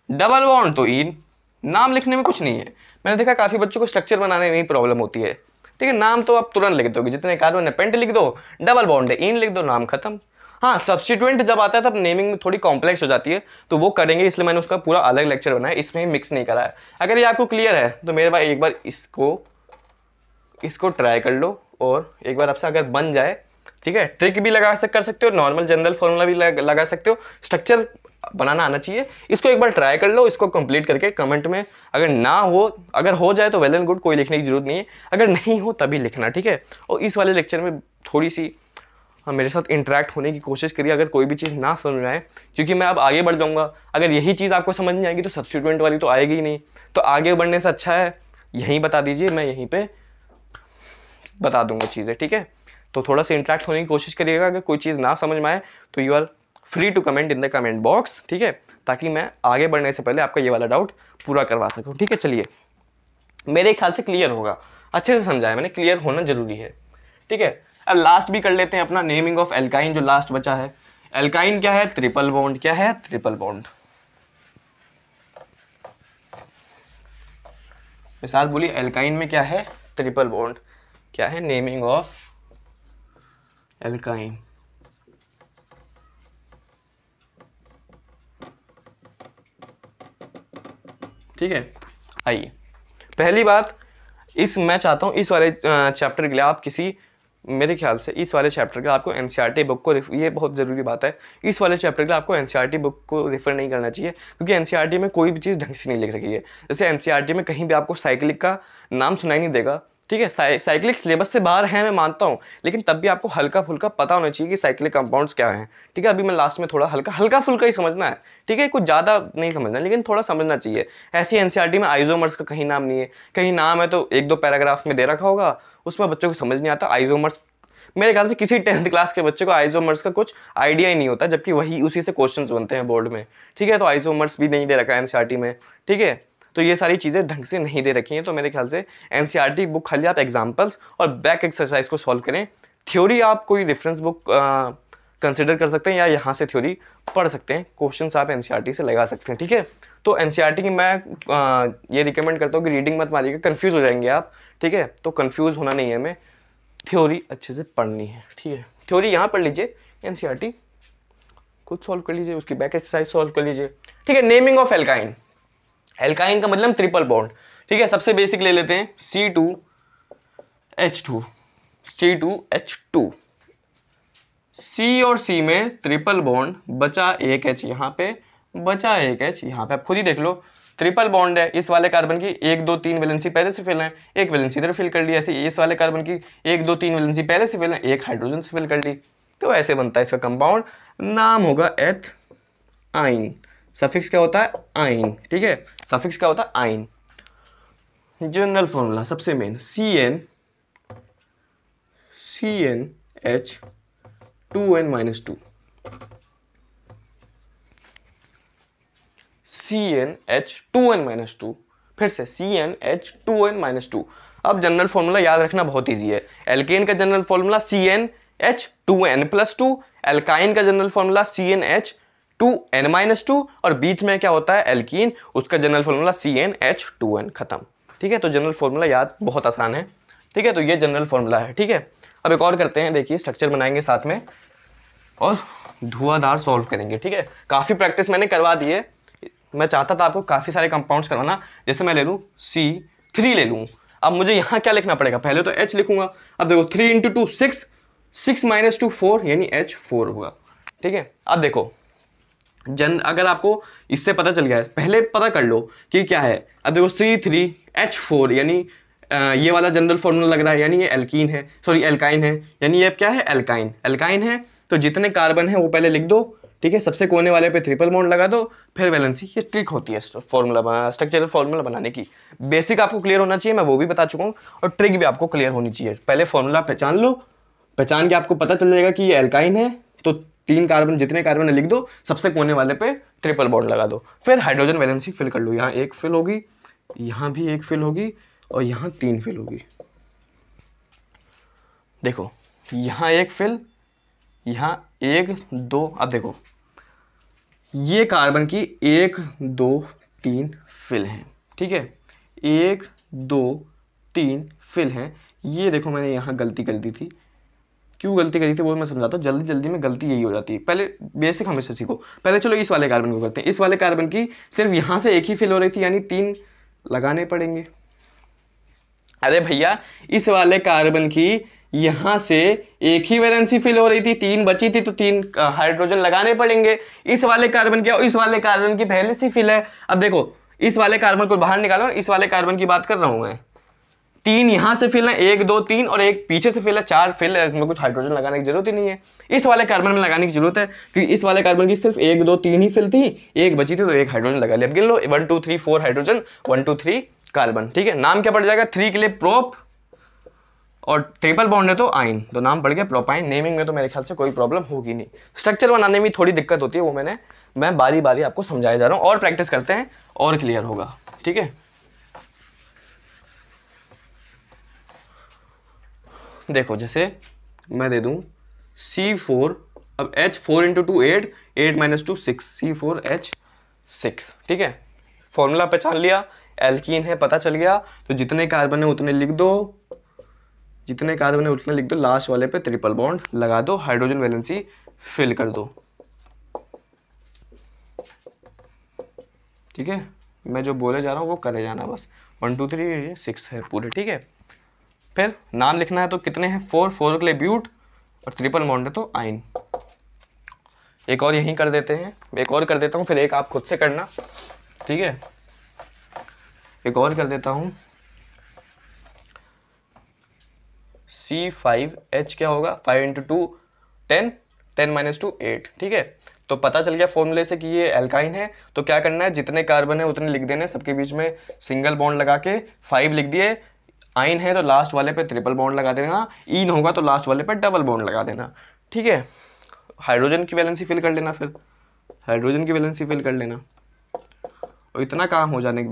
डबल बॉन्ड तो इन। नाम लिखने में कुछ नहीं है। मैंने देखा काफ़ी बच्चों को स्ट्रक्चर बनाने में ही प्रॉब्लम होती है। ठीक है, नाम तो आप तुरंत लिख दोगे, जितने कार्बन है पेंट लिख दो, डबल बॉन्ड है इन लिख दो, नाम खत्म। हाँ, सब्स्टिट्यूएंट जब आता है तब नेमिंग में थोड़ी कॉम्प्लेक्स हो जाती है, तो वो करेंगे, इसलिए मैंने उसका पूरा अलग लेक्चर बनाया, इसमें मिक्स नहीं करा है। अगर ये आपको क्लियर है तो मेरे भाई एक बार इसको ट्राई कर लो, और एक बार आपसे अगर बन जाए, ठीक है, ट्रिक भी कर सकते हो, नॉर्मल जनरल फॉर्मूला भी लगा सकते हो, स्ट्रक्चर बनाना आना चाहिए। इसको एक बार ट्राई कर लो, इसको कंप्लीट करके कमेंट में अगर ना हो, अगर हो जाए तो वेल एंड गुड, कोई लिखने की जरूरत नहीं है, अगर नहीं हो तभी लिखना। ठीक है, और इस वाले लेक्चर में थोड़ी सी मेरे साथ इंटरेक्ट होने की कोशिश करिए, अगर कोई भी चीज़ ना समझ में आए, क्योंकि मैं अब आगे बढ़ जाऊँगा। अगर यही चीज़ आपको समझ नहीं आएगी तो सब्स्टिट्यूएंट वाली तो आएगी ही नहीं, तो आगे बढ़ने से अच्छा है यहीं बता दीजिए, मैं यहीं पर बता दूंगा चीज़ें। ठीक है, तो थोड़ा सा इंटरेक्ट होने की कोशिश करिएगा। अगर कोई चीज़ ना समझ में आए तो you are free to comment in the comment box. ठीक है, ताकि मैं आगे बढ़ने से पहले आपका ये वाला डाउट पूरा करवा सकूँ। ठीक है, चलिए, मेरे ख्याल से क्लियर होगा, अच्छे से समझाया मैंने, क्लियर होना जरूरी है। ठीक है, अब लास्ट भी कर लेते हैं अपना नेमिंग ऑफ एल्काइन, जो लास्ट बचा है। एल्काइन क्या है, ट्रिपल बॉन्ड। क्या है, ट्रिपल बॉन्ड। मिसाल बोलिए, एल्काइन में क्या है, ट्रिपल बॉन्ड। क्या है, नेमिंग ऑफ एल्काइन। ठीक है, आइए पहली बात, मैं चाहता हूँ इस वाले चैप्टर के लिए आप मेरे ख्याल से इस वाले चैप्टर के आपको एनसीईआरटी बुक को ये बहुत ज़रूरी बात है, इस वाले चैप्टर के लिए आपको एनसीईआरटी बुक को रेफर नहीं करना चाहिए, क्योंकि एनसीईआरटी में कोई भी चीज़ ढंग से नहीं लिख रखी है। जैसे एनसीईआरटी में कहीं भी आपको साइक्लिक का नाम सुनाई नहीं देगा। ठीक है, साइक्लिक सिलेबस से बाहर है, मैं मानता हूँ, लेकिन तब भी आपको हल्का फुल्का पता होना चाहिए कि साइक्लिक कंपाउंड्स क्या हैं। ठीक है, अभी मैं लास्ट में थोड़ा हल्का फुल्का ही समझना है। ठीक है, कुछ ज़्यादा नहीं समझना, लेकिन थोड़ा समझना चाहिए। ऐसे एनसीईआरटी में आइसोमर्स का कहीं नाम नहीं है, कहीं नाम है तो 1-2 पैराग्राफ में दे रखा होगा, उसमें बच्चों को समझ नहीं आता। आइसोमर्स मेरे ख्याल से किसी 10th क्लास के बच्चे को आइसोमर्स का कुछ आइडिया ही नहीं होता, जबकि वही उसी से क्वेश्चंस बनते हैं बोर्ड में। ठीक है, तो आइसोमर्स भी नहीं दे रखा है एनसीईआरटी में। ठीक है, तो ये सारी चीज़ें ढंग से नहीं दे रखी हैं, तो मेरे ख्याल से एनसीईआरटी बुक खाली आप एग्जाम्पल्स और बैक एक्सरसाइज को सॉल्व करें। थ्योरी आप कोई रेफरेंस बुक कंसिडर कर सकते हैं, या यहाँ से थ्योरी पढ़ सकते हैं, क्वेश्चंस आप एनसीईआरटी से लगा सकते हैं। ठीक है, तो एनसीईआरटी की मैं ये रिकमेंड करता हूँ कि रीडिंग मत मारिएगा, कन्फ्यूज़ हो जाएंगे आप। ठीक है, तो कन्फ्यूज़ होना नहीं है, हमें थ्योरी अच्छे से पढ़नी है। ठीक है, थ्योरी यहाँ पढ़ लीजिए, एनसीईआरटी खुद सॉल्व कर लीजिए, उसकी बैक एक्सरसाइज सॉल्व कर लीजिए। ठीक है, नेमिंग ऑफ एल्काइन। एल्काइन का मतलब ट्रिपल बॉन्ड। ठीक है, सबसे बेसिक ले लेते हैं, C2H2, C2H2, C और C में ट्रिपल बॉन्ड, बचा एक H यहाँ पे, बचा एक H यहाँ पे। आप खुद ही देख लो, ट्रिपल बॉन्ड है, इस वाले कार्बन की 1 2 3 वैलेंसी पहले से फिल है, एक वैलेंसी इधर फिल कर ली। ऐसे इस वाले कार्बन की 1 2 3 वैलेंसी पहले से फिल है, एक हाइड्रोजन से फिल कर ली। तो ऐसे बनता है इसका कंपाउंड, नाम होगा एथ आइन। सफिक्स क्या होता है, आइन। ठीक है, सफिक्स क्या होता है, आइन। जनरल फॉर्मूला सबसे मेन CnH2n-2 CnH2n-2 फिर से CnH2n-2। अब जनरल फॉर्मूला याद रखना बहुत इजी है। एल्केन का जनरल फॉर्मूला CnH2n+2, एल्काइन का जनरल फॉर्मूला CnH2n-2 और बीच में क्या होता है एल्कीन, उसका जनरल फॉर्मूला CnH2n। खत्म। ठीक है, तो जनरल फॉर्मूला याद बहुत आसान है। ठीक है, तो ये जनरल फॉर्मूला है। ठीक है, अब एक और करते हैं, देखिए स्ट्रक्चर बनाएंगे साथ में और धुआंधार सॉल्व करेंगे। ठीक है, काफ़ी प्रैक्टिस मैंने करवा दी है। मैं चाहता था आपको काफ़ी सारे कंपाउंड्स करवाना, जैसे मैं ले लूँ C3 ले लूँ। अब मुझे यहाँ क्या लिखना पड़ेगा, पहले तो H लिखूंगा। अब देखो 3 × 2 6, 6 - 2 4 यानी H4 होगा। ठीक है, अब देखो अगर आपको इससे पता चल गया है, पहले पता कर लो कि क्या है। अब देखो C3H4 यानी ये वाला जनरल फॉर्मूला लग रहा है, यानी ये एल्कीन है, सॉरी एल्काइन है, यानी ये क्या है एल्काइन है। तो जितने कार्बन है वो पहले लिख दो। ठीक है, सबसे कोने वाले पे ट्रिपल बॉन्ड लगा दो, फिर वैलेंसी। ये ट्रिक होती है फॉर्मूला स्ट्रक्चरल फॉर्मूला बनाने की। बेसिक आपको क्लियर होना चाहिए, मैं वो भी बता चुका हूँ, और ट्रिक भी आपको क्लियर होनी चाहिए। पहले फॉर्मूला पहचान लो, पहचान के आपको पता चल जाएगा कि ये एल्काइन है, तो 3 कार्बन जितने कार्बन है लिख दो, सबसे कोने वाले पे ट्रिपल बॉन्ड लगा दो, फिर हाइड्रोजन वैलेंसी फिल कर लो। यहाँ 1 फिल होगी, यहाँ भी 1 फिल होगी और यहाँ 3 फिल होगी। देखो यहाँ 1 फिल, यहाँ 1 2। अब देखो ये कार्बन की 1 2 3 फिल हैं। ठीक है, 1 2 3 फिल हैं। ये देखो मैंने यहाँ गलती कर दी थी, क्यों गलती करी थी वो मैं समझाता हूँ। जल्दी जल्दी में गलती यही हो जाती है। पहले बेसिक हमेशा सीखो। पहले चलो इस वाले कार्बन को करते हैं। इस वाले कार्बन की सिर्फ यहाँ से 1 ही फिल हो रही थी, यानी 3 लगाने पड़ेंगे। अरे भैया इस वाले कार्बन की यहाँ से 1 ही वैलेंसी फिल हो रही थी, 3 बची थी, तो 3 हाइड्रोजन लगाने पड़ेंगे। इस वाले कार्बन की और इस वाले कार्बन की पहले से फिल है। अब देखो इस वाले कार्बन को बाहर निकालो, इस वाले कार्बन की बात कर रहा हूँ मैं। 3 यहाँ से फिल है, 1 2 3 और 1 पीछे से फिल है, 4 फिल है। इसमें कुछ हाइड्रोजन लगाने की जरूरत ही नहीं है। इस वाले कार्बन में लगाने की जरूरत है, क्योंकि इस वाले कार्बन की सिर्फ 1 2 3 ही फिल थी, 1 बची थी, तो 1 हाइड्रोजन लगा लिया। अब गिन लो 1 2 3 4 हाइड्रोजन, 1 2 3 कार्बन। ठीक है, नाम क्या पड़ जाएगा, 3 के लिए प्रोप और ट्रिपल बॉन्ड है तो आइन, तो नाम पड़ गया प्रोपाइन। नेमिंग में तो मेरे ख्याल से कोई प्रॉब्लम होगी नहीं। स्ट्रक्चर बनाने में थोड़ी दिक्कत होती है, वो मैं बारी बारी आपको समझाया जा रहा हूँ, और प्रैक्टिस करते हैं और क्लियर होगा। ठीक है, देखो जैसे मैं दे दूं C4, अब H4 × 2 8, 8 - 2 6, C4H6। ठीक है, फॉर्मूला पहचान लिया, एल्कीन है पता चल गया, तो जितने कार्बन है उतने लिख दो, जितने कार्बन है उतने लिख दो, लास्ट वाले पे ट्रिपल बॉन्ड लगा दो, हाइड्रोजन वैलेंसी फिल कर दो। ठीक है, मैं जो बोले जा रहा हूँ वो करे जाना बस। 1 2 3 ये 6 है पूरे। ठीक है, फिर नाम लिखना है तो कितने हैं, 4 के लिए ब्यूट और ट्रिपल बॉन्ड है तो आइन। एक और यहीं कर देते हैं, एक और कर देता हूँ, फिर एक आप खुद से करना। ठीक है, एक और कर देता हूँ, C5H क्या होगा, 5 × 2 10, 10 - 2 8। ठीक है, तो पता चल गया फॉर्मूले से कि ये एल्काइन है। तो क्या करना है, जितने कार्बन है उतने लिख देने, सबके बीच में सिंगल बॉन्ड लगा के 5 लिख दिए। आइन है तो लास्ट वाले पे ट्रिपल बॉन्ड लगा देना, ईन होगा तो लास्ट वाले पे डबल बॉन्ड लगा देना। ठीक है, हाइड्रोजन की वैलेंसी फिल कर लेना, फिर हाइड्रोजन की वैलेंसी फिल कर लेना। और इतना काम हो जाने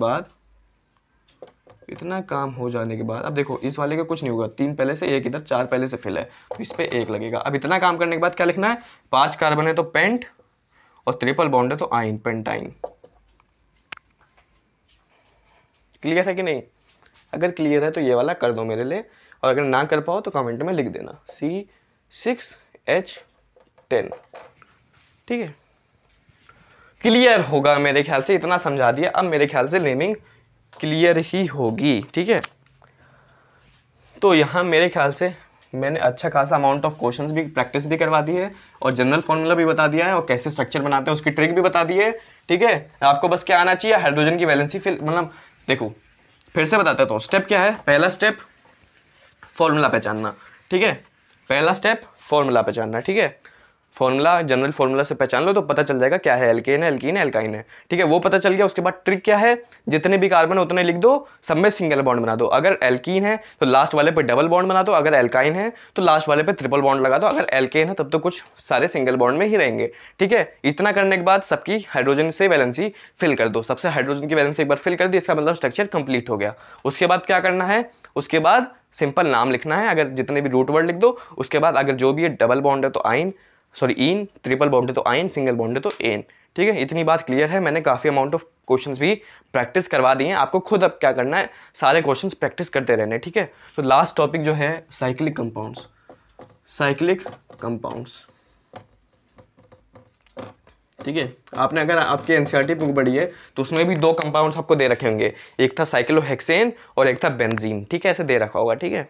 के बाद, अब देखो इस वाले का कुछ नहीं होगा, 3 पहले से, 1 इधर, 4 पहले से फिल है, तो इस पे 1 लगेगा। अब इतना काम करने के बाद क्या लिखना है, 5 कार्बन है तो पेंट और ट्रिपल बॉन्ड है तो आइन, पेंटाइन। क्लियर है कि नहीं? अगर क्लियर है तो ये वाला कर दो मेरे लिए, और अगर ना कर पाओ तो कमेंट में लिख देना C6H10। ठीक है, क्लियर होगा मेरे ख्याल से, इतना समझा दिया। अब मेरे ख्याल से नेमिंग क्लियर ही होगी। ठीक है, तो यहाँ मेरे ख्याल से मैंने अच्छा खासा अमाउंट ऑफ क्वेश्चंस भी प्रैक्टिस भी करवा दी है, और जनरल फॉर्मूला भी बता दिया है, और कैसे स्ट्रक्चर बनाते हैं उसकी ट्रिक भी बता दी है। ठीक है, आपको बस क्या आना चाहिए, हाइड्रोजन की वैलेंसी फिल, मतलब देखो फिर से बताता हूँ। स्टेप क्या है, पहला स्टेप फॉर्मूला पहचानना। ठीक है, पहला स्टेप फॉर्मूला पहचानना। ठीक है, फॉर्मूला, जनरल फॉर्मूला से पहचान लो तो पता चल जाएगा क्या है, एल्केन है, एल्कीन है, एल्काइन है, ठीक है, वो पता चल गया। उसके बाद ट्रिक क्या है, जितने भी कार्बन उतने लिख दो, सब में सिंगल बॉन्ड बना दो। अगर एल्कीन है तो लास्ट वाले पे डबल बॉन्ड बना दो, अगर एल्काइन है तो लास्ट वाले पे ट्रिपल बॉन्ड लगा दो, अगर एल्केन है तब तो कुछ सारे सिंगल बॉन्ड में ही रहेंगे, ठीक है। इतना करने के बाद सबकी हाइड्रोजन से वैलेंसी फिल कर दो, सबसे हाइड्रोजन की वैलेंसी एक बार फिल कर दी, इसका मतलब स्ट्रक्चर कंप्लीट हो गया। उसके बाद क्या करना है, उसके बाद सिंपल नाम लिखना है, अगर जितने भी रूट वर्ड लिख दो। उसके बाद अगर जो भी है डबल बॉन्ड है तो आइन, सॉरी इन, ट्रिपल बॉन्ड है तो आइन, सिंगल बॉन्ड है तो एन, ठीक है। इतनी बात क्लियर है। मैंने काफ़ी अमाउंट ऑफ क्वेश्चंस भी प्रैक्टिस करवा दिए हैं, आपको खुद अब क्या करना है, सारे क्वेश्चंस प्रैक्टिस करते रहने, ठीक है। तो लास्ट टॉपिक जो है साइक्लिक कंपाउंड्स, साइक्लिक कंपाउंड्स, ठीक है। आपने अगर आपके एनसीईआरटी बुक पढ़ी है तो उसमें भी दो कंपाउंड्स आपको दे रखे होंगे, एक था साइक्लोहेक्सेन और एक था बेंजीन, ठीक है, ऐसे दे रखा होगा, ठीक है।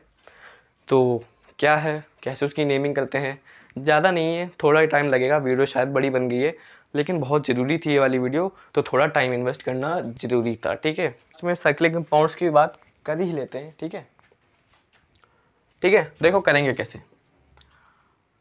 तो क्या है, कैसे उसकी नेमिंग करते हैं, ज़्यादा नहीं है, थोड़ा ही टाइम लगेगा, वीडियो शायद बड़ी बन गई है लेकिन बहुत ज़रूरी थी ये वाली वीडियो, तो थोड़ा टाइम इन्वेस्ट करना ज़रूरी था, ठीक है। इसमें साइक्लिक कंपाउंड्स की बात कर ही लेते हैं, ठीक है, ठीक है। देखो करेंगे कैसे।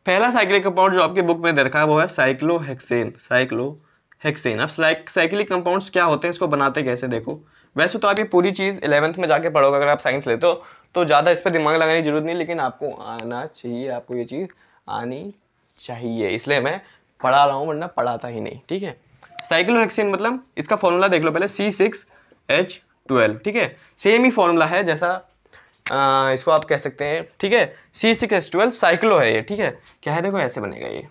पहला साइक्लिक कंपाउंड जो आपके बुक में दे रखा है वो है साइक्लोहेक्सेन, साइक्लोहेक्सेन। अब साइक्लिक कंपाउंड्स क्या होते हैं, इसको बनाते कैसे, देखो। वैसे तो आप ये पूरी चीज़ 11th में जाके पढ़ोगे अगर आप साइंस लेते हो, तो ज़्यादा इस पर दिमाग लगाने की जरूरत नहीं, लेकिन आपको आना चाहिए, आपको ये चीज़ आनी चाहिए, इसलिए मैं पढ़ा रहा हूँ, वरना पढ़ाता ही नहीं, ठीक है। साइक्लोहेक्सेन मतलब इसका फॉर्मूला देख लो पहले, C6H12, ठीक है। सेम ही फॉर्मूला है जैसा इसको आप कह सकते हैं, ठीक है, C6H12 साइक्लो है ये, ठीक है। क्या है, देखो ऐसे बनेगा ये।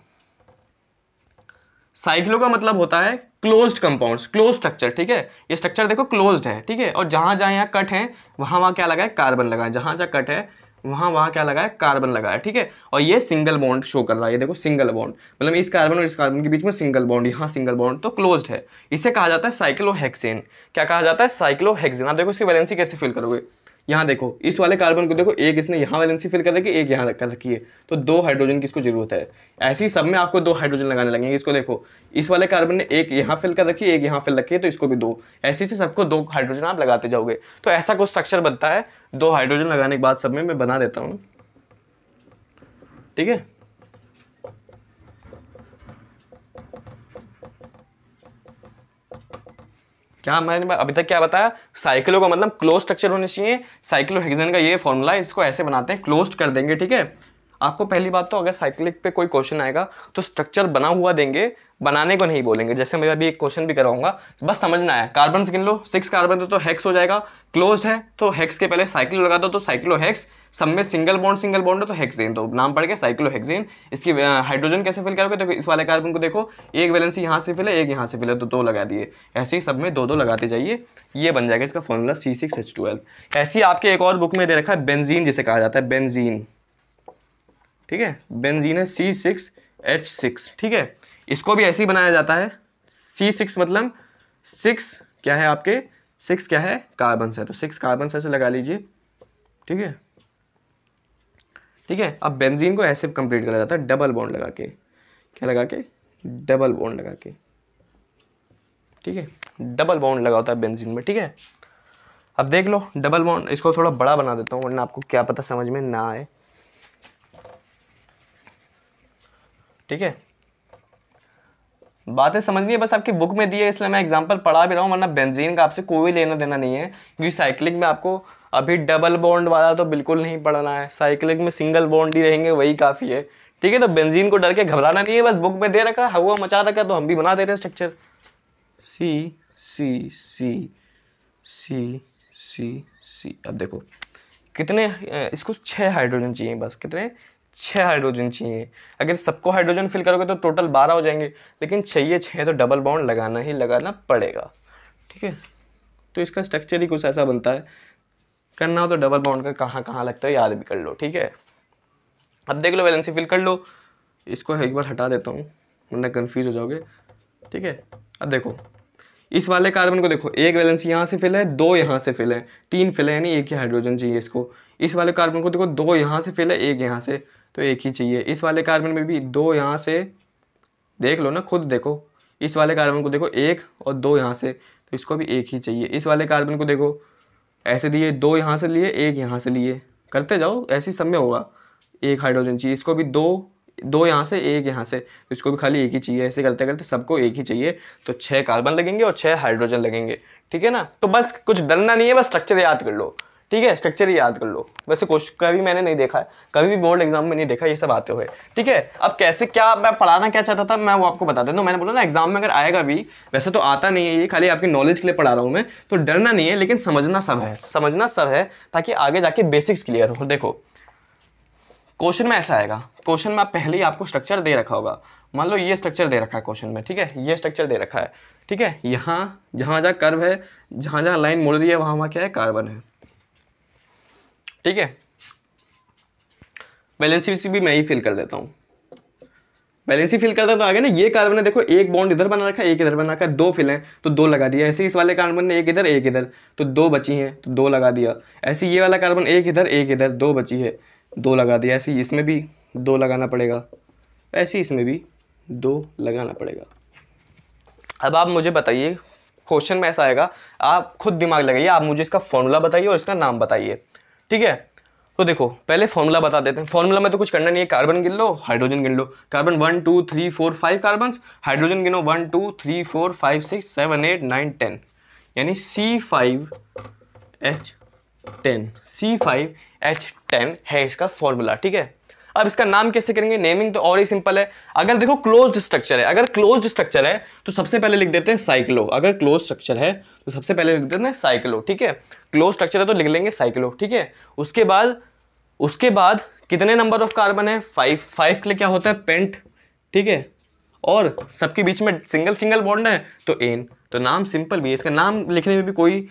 साइक्लो का मतलब होता है क्लोज्ड कंपाउंड्स, क्लोज स्ट्रक्चर, ठीक है। ये स्ट्रक्चर देखो क्लोज्ड है, ठीक है, और जहां जहां यहाँ कट है वहां क्या लगा है, कार्बन लगा है, जहां जहां कट है वहां क्या लगा है, कार्बन लगा है, ठीक है। और ये सिंगल बॉन्ड शो कर रहा है, ये देखो सिंगल बॉन्ड, मतलब इस कार्बन और इस कार्बन के बीच में सिंगल बॉन्ड, यहाँ सिंगल बॉन्ड, तो क्लोज्ड है। इसे कहा जाता है साइक्लोहेक्सेन। क्या कहा जाता है, साइक्लोहेक्सेन। आप देखो इसकी वैलेंसी कैसे फिल करोगे, यहाँ देखो इस वाले कार्बन को देखो, एक इसने यहाँ वैलेंसी फिल कर रखी है, एक यहाँ कर रखी है, तो दो हाइड्रोजन की इसको जरूरत है। ऐसे ही सब में आपको दो हाइड्रोजन लगाने लगेंगे। इसको देखो, इस वाले कार्बन ने एक यहाँ फिल कर रखी है, एक यहाँ फिल रखी है, तो इसको भी दो, ऐसे से सबको दो हाइड्रोजन आप लगाते जाओगे, तो ऐसा कुछ स्ट्रक्चर बनता है। दो हाइड्रोजन लगाने के बाद सब में मैं बना देता हूँ, ठीक है। क्या मैंने अभी तक क्या बताया, साइक्लो का मतलब क्लोज स्ट्रक्चर होने चाहिए, साइक्लोहेक्सेन का ये फॉर्मूला, इसको ऐसे बनाते हैं, क्लोज्ड कर देंगे, ठीक है। आपको पहली बात तो अगर साइक्लिक पे कोई क्वेश्चन आएगा तो स्ट्रक्चर बना हुआ देंगे, बनाने को नहीं बोलेंगे। जैसे मैं अभी एक क्वेश्चन भी कराऊंगा, बस समझना है, कार्बन गिन लो, 6 कार्बन तो हेक्स हो जाएगा, क्लोज्ड है तो हेक्स के पहले साइक्लो लगा दो तो साइक्लोहेक्स, सब में सिंगल बॉन्ड है तो हेक्सेन, तो नाम पड़ गया साइक्लोहेक्सेन। इसकी हाइड्रोजन कैसे फिल करोगे, तो इस वाले कार्बन को देखो, एक वैलेंसी यहाँ से फिल है, एक यहाँ से फिल है, तो दो लगा दिए, ऐसे ही सब में दो दो लगाते जाइए, ये बन जाएगा इसका फॉर्मूला C6H12। ऐसे ही आपके एक और बुक में दे रखा है बेंजीन, जिसे कहा जाता है बेंजीन, ठीक है, बेंजीन है C6H6, ठीक है। इसको भी ऐसे ही बनाया जाता है, C6 मतलब 6 क्या है आपके, 6 क्या है, कार्बन है, तो 6 कार्बन ऐसे लगा लीजिए, ठीक है, ठीक है। अब बेंजीन को ऐसे कंप्लीट करा जाता है डबल बॉन्ड लगा के, क्या लगा के, डबल बॉन्ड लगा के, ठीक है, डबल बॉन्ड लगा होता है बेंजीन में, ठीक है। अब देख लो डबल बॉन्ड, इसको थोड़ा बड़ा बना देता हूँ वरना आपको क्या पता समझ में ना आए, ठीक है। बातें समझनी है, बस आपकी बुक में दी है इसलिए मैं एग्जांपल पढ़ा भी रहा हूँ, वरना बेंजीन का आपसे कोई लेना देना नहीं है, क्योंकि साइक्लिक में आपको अभी डबल बॉन्ड वाला तो बिल्कुल नहीं पढ़ना है, साइक्लिक में सिंगल बॉन्ड ही रहेंगे, वही काफ़ी है, ठीक है। तो बेंजीन को डर के घबराना नहीं है, बस बुक में दे रखा, हवा मचा रखा, तो हम भी बना दे रहे हैं स्ट्रक्चर, C। अब देखो कितने, इसको 6 हाइड्रोजन चाहिए, बस कितने, 6 हाइड्रोजन चाहिए। अगर सबको हाइड्रोजन फिल करोगे तो टोटल 12 हो जाएंगे, लेकिन चाहिए 6, तो डबल बॉन्ड लगाना ही लगाना पड़ेगा, ठीक है। तो इसका स्ट्रक्चर ही कुछ ऐसा बनता है, करना हो तो डबल बॉन्ड का कहाँ कहाँ लगता है याद भी कर लो, ठीक है। अब देख लो वैलेंसी फिल कर लो, इसको एक बार हटा देता हूँ वरना कन्फ्यूज हो जाओगे, ठीक है। अब देखो इस वाले कार्बन को देखो, एक वैलेंसी यहाँ से फिल है, दो यहाँ से फिल है, 3 फिल है, यानी एक ही हाइड्रोजन चाहिए इसको। इस वाले कार्बन को देखो, दो यहाँ से फिल है, एक यहाँ से, तो एक ही चाहिए। इस वाले कार्बन में भी दो यहाँ से, देख लो ना खुद देखो, इस वाले कार्बन को देखो, एक और दो यहाँ से, तो इसको भी एक ही चाहिए। इस वाले कार्बन को देखो, ऐसे दिए, दो यहाँ से लिए, एक यहाँ से लिए, करते जाओ, ऐसे सब में होगा, एक हाइड्रोजन चाहिए, इसको भी दो, 2 यहाँ से, 1 यहाँ से, इसको भी खाली एक ही चाहिए। ऐसे करते करते सबको एक ही चाहिए, तो 6 कार्बन लगेंगे और 6 हाइड्रोजन लगेंगे, ठीक है ना। तो बस कुछ डरना नहीं है, बस स्ट्रक्चर याद कर लो, ठीक है, स्ट्रक्चर ही याद कर लो। वैसे क्वेश्चन कभी मैंने नहीं देखा है, कभी भी बोर्ड एग्जाम में नहीं देखा ये सब आते हुए, ठीक है। अब कैसे क्या मैं पढ़ाना क्या चाहता था मैं वो आपको बता देता हूँ। मैंने बोला ना एग्जाम में अगर आएगा भी, वैसे तो आता नहीं है, ये खाली आपकी नॉलेज के लिए पढ़ा रहा हूँ मैं, तो डरना नहीं है, लेकिन समझना सब है, समझना सब है, ताकि आगे जाके बेसिक्स क्लियर हो। देखो क्वेश्चन में ऐसा आएगा, क्वेश्चन में आप पहले ही आपको स्ट्रक्चर दे रखा होगा। मान लो ये स्ट्रक्चर दे रखा है क्वेश्चन में, ठीक है, ये स्ट्रक्चर दे रखा है, ठीक है। यहाँ जहाँ जहाँ कर्व है, जहाँ जहाँ लाइन मुड़ रही है, वहाँ वहाँ क्या है, कार्बन है, ठीक है। वैलेंसी भी मैं ही फिल कर देता हूँ, वैलेंसी फिल करता तो आगे ना, ये कार्बन है देखो, एक बॉन्ड इधर बना रखा है, एक इधर बना रखा है, 2 फिल हैं तो 2 लगा दिया। ऐसे इस वाले कार्बन ने एक इधर एक इधर, तो 2 बची हैं तो 2 लगा दिया। ऐसे ये वाला कार्बन एक इधर 2 बची है, 2 लगा दिया। ऐसे इसमें भी 2 लगाना पड़ेगा, ऐसे इसमें भी 2 लगाना पड़ेगा। अब आप मुझे बताइए, क्वेश्चन में ऐसा आएगा, आप खुद दिमाग लगाइए, आप मुझे इसका फॉर्मूला बताइए और इसका नाम बताइए, ठीक है। तो देखो पहले फॉर्मूला बता देते हैं। फॉर्मूला में तो कुछ करना नहीं है, कार्बन गिन लो, हाइड्रोजन गिन लो। कार्बन 1 2 3 4 5 कार्बन, हाइड्रोजन गिनो 1 2 3 4 5 6 7 8 9 10, यानी C5H10, C5H10 है इसका फॉर्मूला, ठीक है। अब इसका नाम कैसे करेंगे, नेमिंग तो और ही सिंपल है। अगर देखो क्लोज्ड स्ट्रक्चर है, अगर क्लोज्ड स्ट्रक्चर है तो सबसे पहले लिख देते हैं साइक्लो। अगर क्लोज स्ट्रक्चर है तो सबसे पहले लिख देते हैं साइक्लो, ठीक है। क्लोज स्ट्रक्चर है तो लिख लेंगे साइक्लो, ठीक है। उसके बाद कितने नंबर ऑफ कार्बन है, 5 के लिए क्या होता है, पेंट, ठीक है। और सबके बीच में सिंगल बॉन्ड है तो एन। तो नाम सिंपल भी है, इसका नाम लिखने में भी कोई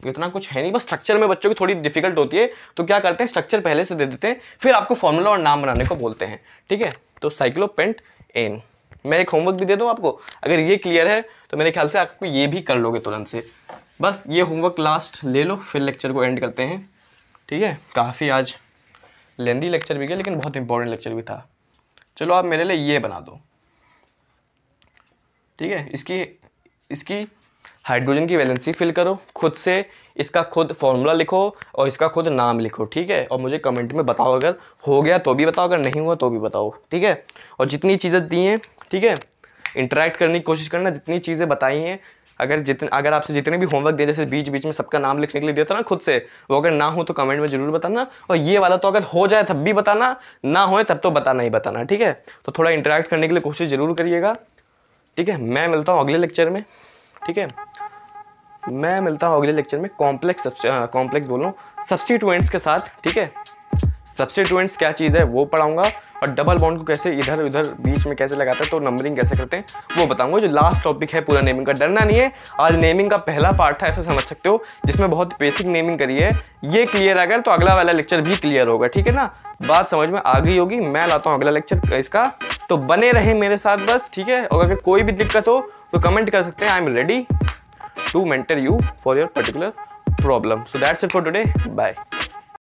इतना कुछ है नहीं, बस स्ट्रक्चर में बच्चों की थोड़ी डिफिकल्ट होती है, तो क्या करते हैं स्ट्रक्चर पहले से दे देते हैं, फिर आपको फॉर्मूला और नाम बनाने को बोलते हैं, ठीक है। तो साइक्लोपेंट एन। मैं एक होमवर्क भी दे दूं आपको, अगर ये क्लियर है तो मेरे ख्याल से आपको ये भी कर लोगे तुरंत से। बस ये होमवर्क लास्ट ले लो, फिर लेक्चर को एंड करते हैं, ठीक है। काफ़ी आज लेंदी लेक्चर भी गया, लेकिन बहुत इंपॉर्टेंट लेक्चर भी था। चलो आप मेरे लिए ये बना दो, ठीक है। इसकी हाइड्रोजन की वैलेंसी फिल करो खुद से, इसका खुद फॉर्मूला लिखो और इसका खुद नाम लिखो, ठीक है। और मुझे कमेंट में बताओ, अगर हो गया तो भी बताओ, अगर नहीं हुआ तो भी बताओ, ठीक है। और जितनी चीज़ें दी हैं, ठीक है, इंटरेक्ट करने की कोशिश करना, जितनी चीज़ें बताई हैं, अगर आपसे जितने भी होमवर्क दिए, जैसे बीच बीच में सबका नाम लिखने के लिए दिया था ना खुद से, वो अगर ना हो तो कमेंट में ज़रूर बताना। और ये वाला तो अगर हो जाए तब भी बताना, ना हो तब तो बताना ही बताना, ठीक है। तो थोड़ा इंटरेक्ट करने के लिए कोशिश ज़रूर करिएगा, ठीक है। मैं मिलता हूँ अगले लेक्चर में, ठीक है। मैं मिलता हूँ अगले लेक्चर में कॉम्प्लेक्स बोल रहा हूँ सब्स्टिट्यूएंट्स के साथ, ठीक है। सब्स्टिट्यूएंट्स क्या चीज़ है वो पढ़ाऊंगा, और डबल बॉन्ड को कैसे इधर उधर बीच में कैसे लगाते हैं, तो नंबरिंग कैसे करते हैं वो बताऊंगा। जो लास्ट टॉपिक है पूरा नेमिंग का, डरना नहीं है। आज नेमिंग का पहला पार्ट था, ऐसे समझ सकते हो, जिसमें बहुत बेसिक नेमिंग करी है। ये क्लियर अगर तो अगला वाला लेक्चर भी क्लियर होगा, ठीक है ना। बात समझ में आ गई होगी। मैं लाता हूँ अगला लेक्चर इसका, तो बने रहे मेरे साथ बस, ठीक है। और अगर कोई भी दिक्कत हो तो कमेंट कर सकते हैं, I am ready to mentor you for your particular problem. So that's it for today. Bye.